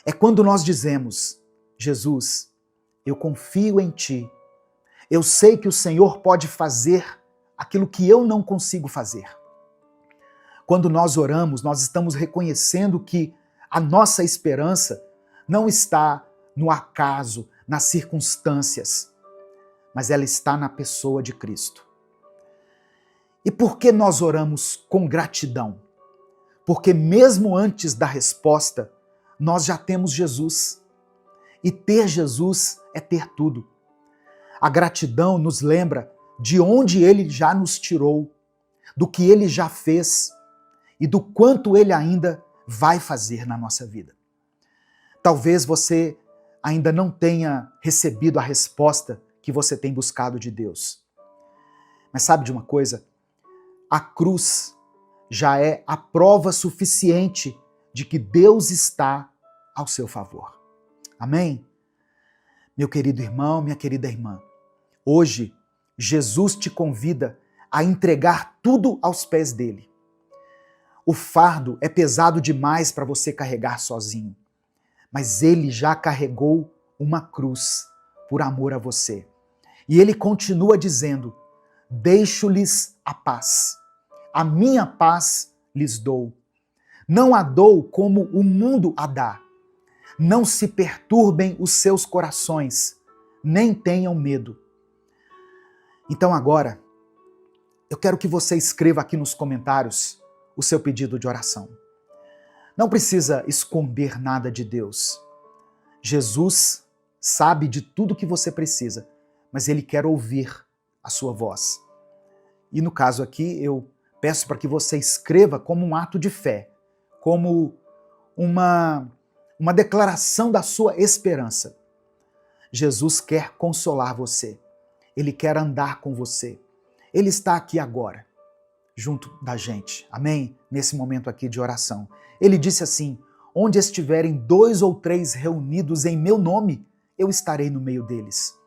É quando nós dizemos: Jesus, eu confio em Ti, eu sei que o Senhor pode fazer aquilo que eu não consigo fazer. Quando nós oramos, nós estamos reconhecendo que a nossa esperança não está no acaso, nas circunstâncias, mas ela está na pessoa de Cristo. E por que nós oramos com gratidão? Porque mesmo antes da resposta, nós já temos Jesus. E ter Jesus é ter tudo. A gratidão nos lembra de onde Ele já nos tirou, do que Ele já fez e do quanto Ele ainda vai fazer na nossa vida. Talvez você ainda não tenha recebido a resposta que você tem buscado de Deus. Mas sabe de uma coisa? A cruz já é a prova suficiente de que Deus está ao seu favor. Amém? Meu querido irmão, minha querida irmã, hoje Jesus te convida a entregar tudo aos pés dele. O fardo é pesado demais para você carregar sozinho, mas ele já carregou uma cruz por amor a você. E ele continua dizendo: deixo-lhes a paz. A minha paz lhes dou. Não a dou como o mundo a dá. Não se perturbem os seus corações, nem tenham medo. Então agora, eu quero que você escreva aqui nos comentários o seu pedido de oração. Não precisa esconder nada de Deus. Jesus sabe de tudo que você precisa, mas Ele quer ouvir a sua voz. E no caso aqui, eu peço para que você escreva como um ato de fé, como uma declaração da sua esperança. Jesus quer consolar você. Ele quer andar com você. Ele está aqui agora, junto da gente. Amém? Nesse momento aqui de oração. Ele disse assim: onde estiverem 2 ou 3 reunidos em meu nome, eu estarei no meio deles.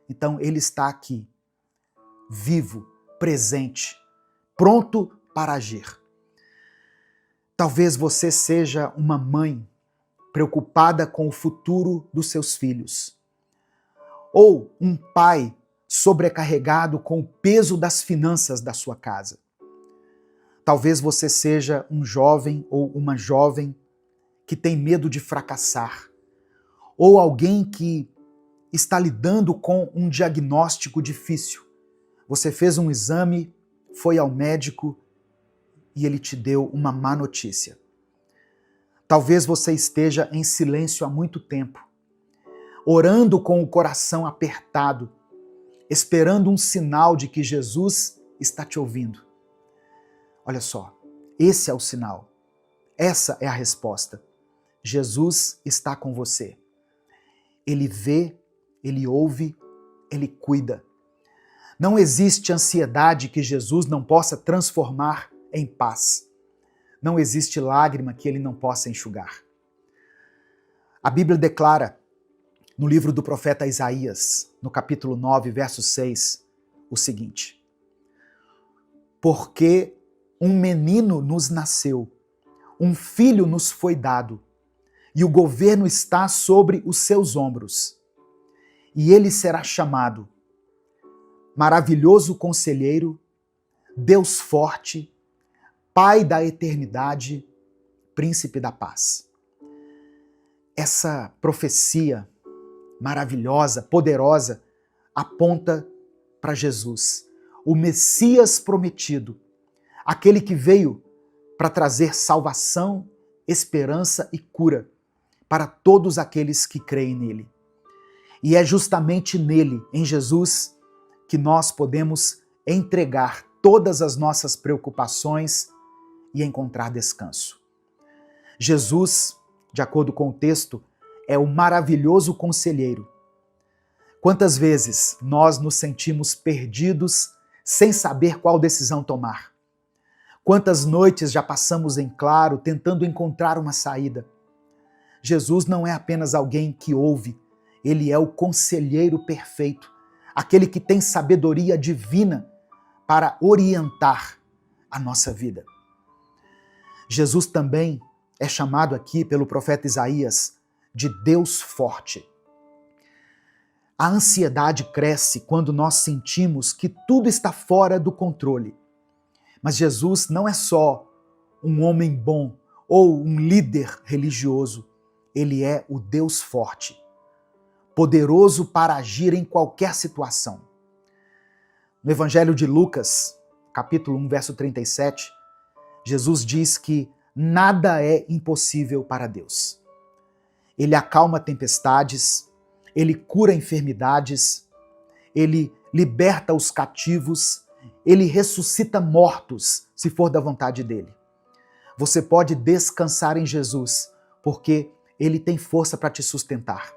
Então Ele está aqui, vivo, presente, pronto para agir. Talvez você seja uma mãe preocupada com o futuro dos seus filhos, ou um pai sobrecarregado com o peso das finanças da sua casa. Talvez você seja um jovem ou uma jovem que tem medo de fracassar, ou alguém que está lidando com um diagnóstico difícil. Você fez um exame, foi ao médico e ele te deu uma má notícia. Talvez você esteja em silêncio há muito tempo, orando com o coração apertado, esperando um sinal de que Jesus está te ouvindo. Olha só, esse é o sinal. Essa é a resposta. Jesus está com você. Ele vê, Ele ouve, Ele cuida. Não existe ansiedade que Jesus não possa transformar em paz. Não existe lágrima que Ele não possa enxugar. A Bíblia declara, no livro do profeta Isaías, no capítulo 9, verso 6, o seguinte: porque um menino nos nasceu, um filho nos foi dado, e o governo está sobre os seus ombros. E ele será chamado Maravilhoso Conselheiro, Deus Forte, Pai da Eternidade, Príncipe da Paz. Essa profecia maravilhosa, poderosa, aponta para Jesus, o Messias prometido, aquele que veio para trazer salvação, esperança e cura para todos aqueles que creem nele. E é justamente nele, em Jesus, que nós podemos entregar todas as nossas preocupações e encontrar descanso. Jesus, de acordo com o texto, é o maravilhoso conselheiro. Quantas vezes nós nos sentimos perdidos sem saber qual decisão tomar? Quantas noites já passamos em claro tentando encontrar uma saída? Jesus não é apenas alguém que ouve, Ele é o conselheiro perfeito, aquele que tem sabedoria divina para orientar a nossa vida. Jesus também é chamado aqui pelo profeta Isaías de Deus forte. A ansiedade cresce quando nós sentimos que tudo está fora do controle. Mas Jesus não é só um homem bom ou um líder religioso. Ele é o Deus forte, poderoso para agir em qualquer situação. No Evangelho de Lucas, capítulo 1, verso 37, Jesus diz que nada é impossível para Deus. Ele acalma tempestades, Ele cura enfermidades, Ele liberta os cativos, Ele ressuscita mortos, se for da vontade dEle. Você pode descansar em Jesus, porque Ele tem força para te sustentar.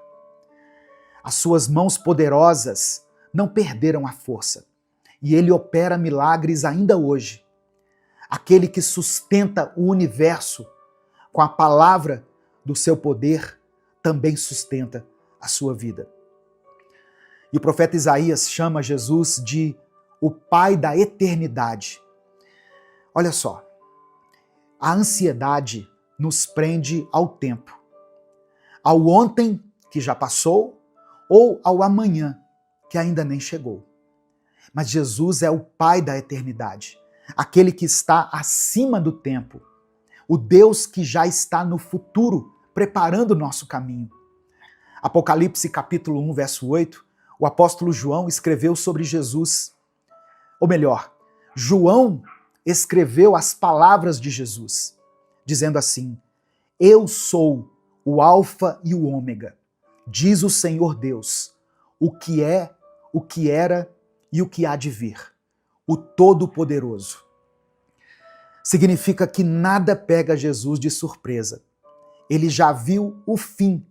As suas mãos poderosas não perderam a força, e Ele opera milagres ainda hoje. Aquele que sustenta o universo com a palavra do seu poder também sustenta a sua vida. E o profeta Isaías chama Jesus de o Pai da eternidade. Olha só, a ansiedade nos prende ao tempo, ao ontem que já passou ou ao amanhã que ainda nem chegou. Mas Jesus é o Pai da eternidade, aquele que está acima do tempo, o Deus que já está no futuro, preparando o nosso caminho. Apocalipse capítulo 1, verso 8, o apóstolo João escreveu sobre Jesus. Ou melhor, João escreveu as palavras de Jesus, dizendo assim: Eu sou o Alfa e o Ômega, diz o Senhor Deus, o que é, o que era e o que há de vir, o Todo-Poderoso. Significa que nada pega Jesus de surpresa. Ele já viu o fim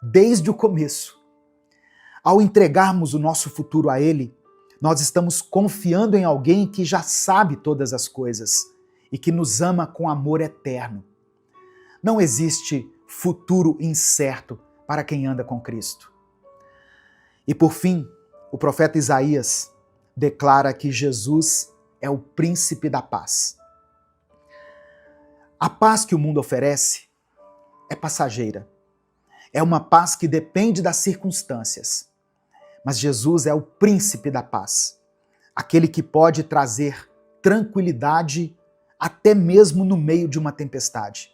desde o começo. Ao entregarmos o nosso futuro a Ele, nós estamos confiando em alguém que já sabe todas as coisas e que nos ama com amor eterno. Não existe futuro incerto para quem anda com Cristo. E por fim, o profeta Isaías declara que Jesus é o príncipe da paz. A paz que o mundo oferece é passageira. É uma paz que depende das circunstâncias. Mas Jesus é o príncipe da paz, aquele que pode trazer tranquilidade até mesmo no meio de uma tempestade.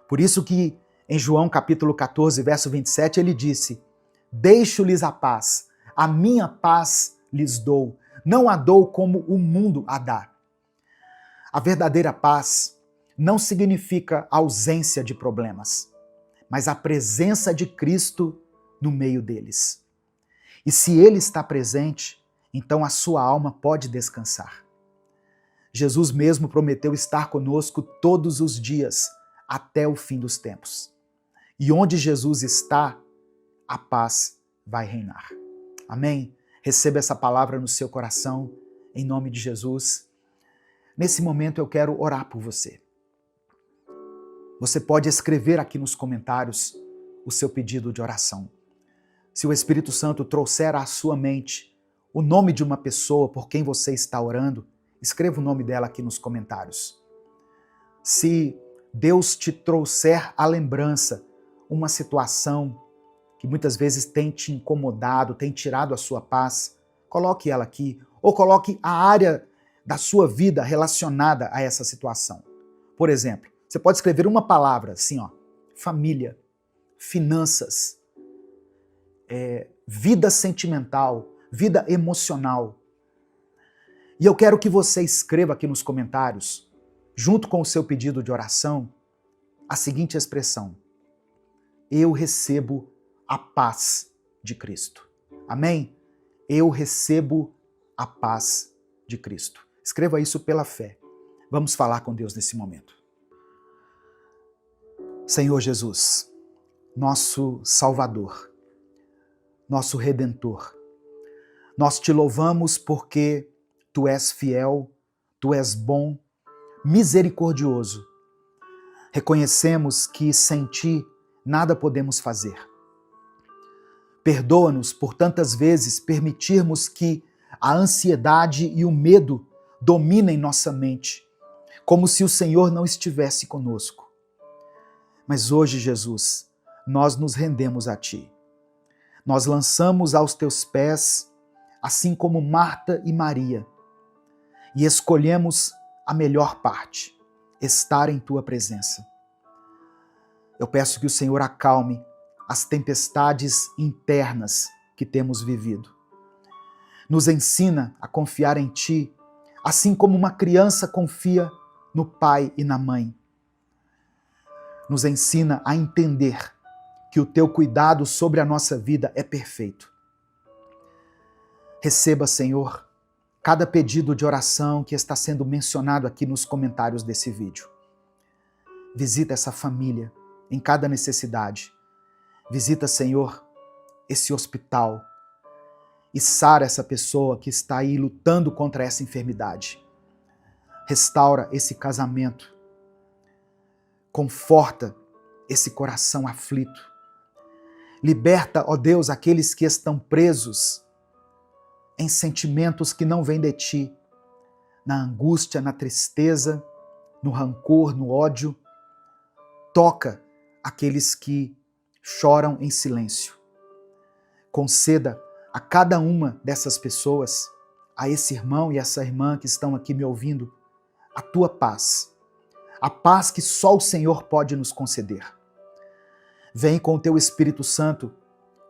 Por isso que em João capítulo 14, verso 27, ele disse: Deixo-lhes a paz, a minha paz lhes dou, não a dou como o mundo a dá. A verdadeira paz não significa ausência de problemas, mas a presença de Cristo no meio deles. E se Ele está presente, então a sua alma pode descansar. Jesus mesmo prometeu estar conosco todos os dias, até o fim dos tempos. E onde Jesus está, a paz vai reinar. Amém? Receba essa palavra no seu coração, em nome de Jesus. Nesse momento eu quero orar por você. Você pode escrever aqui nos comentários o seu pedido de oração. Se o Espírito Santo trouxer à sua mente o nome de uma pessoa por quem você está orando, escreva o nome dela aqui nos comentários. Se Deus te trouxer à lembrança uma situação que muitas vezes tem te incomodado, tem tirado a sua paz, coloque ela aqui, ou coloque a área da sua vida relacionada a essa situação. Por exemplo, você pode escrever uma palavra assim, ó, família, finanças, vida sentimental, vida emocional. E eu quero que você escreva aqui nos comentários, junto com o seu pedido de oração, a seguinte expressão: eu recebo a paz de Cristo. Amém? Eu recebo a paz de Cristo. Escreva isso pela fé. Vamos falar com Deus nesse momento. Senhor Jesus, nosso Salvador, nosso Redentor, nós te louvamos porque Tu és fiel, Tu és bom, misericordioso. Reconhecemos que sem Ti nada podemos fazer. Perdoa-nos por tantas vezes permitirmos que a ansiedade e o medo dominem nossa mente, como se o Senhor não estivesse conosco. Mas hoje, Jesus, nós nos rendemos a Ti. Nós lançamos aos Teus pés, assim como Marta e Maria, e escolhemos a melhor parte, estar em Tua presença. Eu peço que o Senhor acalme as tempestades internas que temos vivido. Nos ensina a confiar em Ti, assim como uma criança confia no pai e na mãe. Nos ensina a entender que o Teu cuidado sobre a nossa vida é perfeito. Receba, Senhor, cada pedido de oração que está sendo mencionado aqui nos comentários desse vídeo. Visita essa família em cada necessidade. Visita, Senhor, esse hospital e sara essa pessoa que está aí lutando contra essa enfermidade. Restaura esse casamento. Conforta esse coração aflito. Liberta, ó Deus, aqueles que estão presos em sentimentos que não vêm de Ti, na angústia, na tristeza, no rancor, no ódio. Toca aqueles que choram em silêncio. Conceda a cada uma dessas pessoas, a esse irmão e essa irmã que estão aqui me ouvindo, a Tua paz. A paz que só o Senhor pode nos conceder. Vem com o Teu Espírito Santo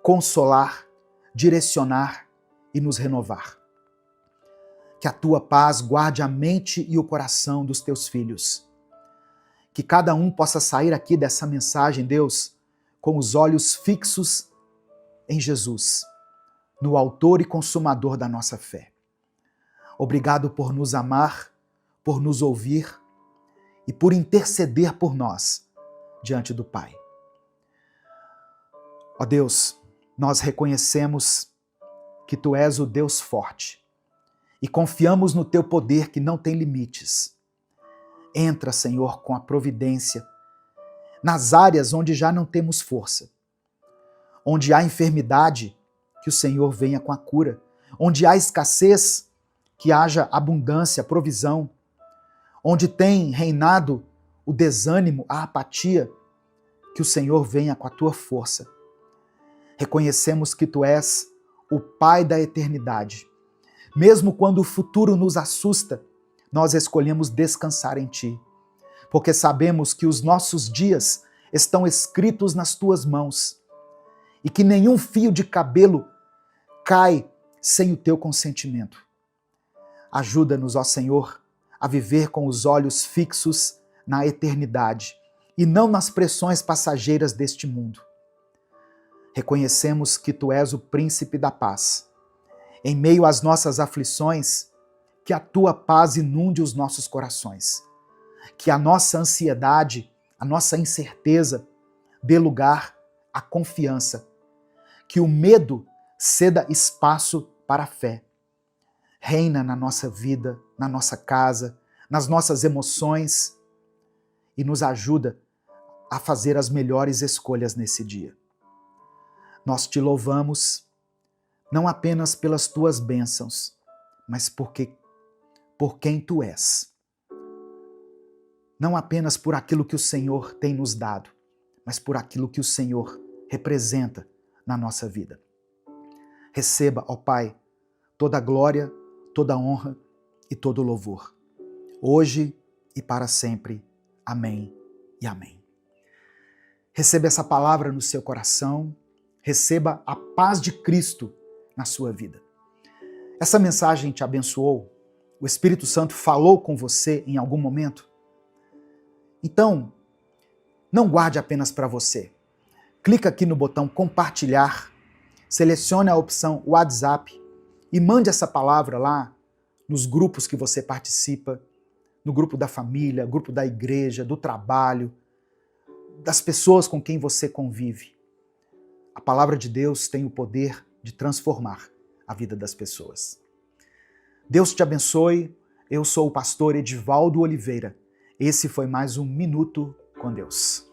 consolar, direcionar e nos renovar. Que a tua paz guarde a mente e o coração dos teus filhos. Que cada um possa sair aqui dessa mensagem, Deus, com os olhos fixos em Jesus, no autor e consumador da nossa fé. Obrigado por nos amar, por nos ouvir e por interceder por nós diante do Pai. Ó Deus, nós reconhecemos que Tu és o Deus forte e confiamos no Teu poder que não tem limites. Entra, Senhor, com a providência nas áreas onde já não temos força. Onde há enfermidade, que o Senhor venha com a cura. Onde há escassez, que haja abundância, provisão. Onde tem reinado o desânimo, a apatia, que o Senhor venha com a Tua força. Reconhecemos que Tu és o Pai da eternidade. Mesmo quando o futuro nos assusta, nós escolhemos descansar em Ti, porque sabemos que os nossos dias estão escritos nas Tuas mãos e que nenhum fio de cabelo cai sem o Teu consentimento. Ajuda-nos, ó Senhor, a viver com os olhos fixos na eternidade e não nas pressões passageiras deste mundo. Reconhecemos que Tu és o príncipe da paz. Em meio às nossas aflições, que a Tua paz inunde os nossos corações. Que a nossa ansiedade, a nossa incerteza dê lugar à confiança. Que o medo ceda espaço para a fé. Reina na nossa vida, na nossa casa, nas nossas emoções e nos ajuda a fazer as melhores escolhas nesse dia. Nós Te louvamos, não apenas pelas Tuas bênçãos, mas por quem Tu és. Não apenas por aquilo que o Senhor tem nos dado, mas por aquilo que o Senhor representa na nossa vida. Receba, ó Pai, toda a glória, toda a honra e todo o louvor, hoje e para sempre. Amém e amém. Receba essa palavra no seu coração, receba a paz de Cristo na sua vida. Essa mensagem te abençoou? O Espírito Santo falou com você em algum momento? Então, não guarde apenas para você. Clica aqui no botão compartilhar, selecione a opção WhatsApp e mande essa palavra lá nos grupos que você participa, no grupo da família, grupo da igreja, do trabalho, das pessoas com quem você convive. A palavra de Deus tem o poder de transformar a vida das pessoas. Deus te abençoe. Eu sou o pastor Edivaldo Oliveira. Esse foi mais um Minuto com Deus.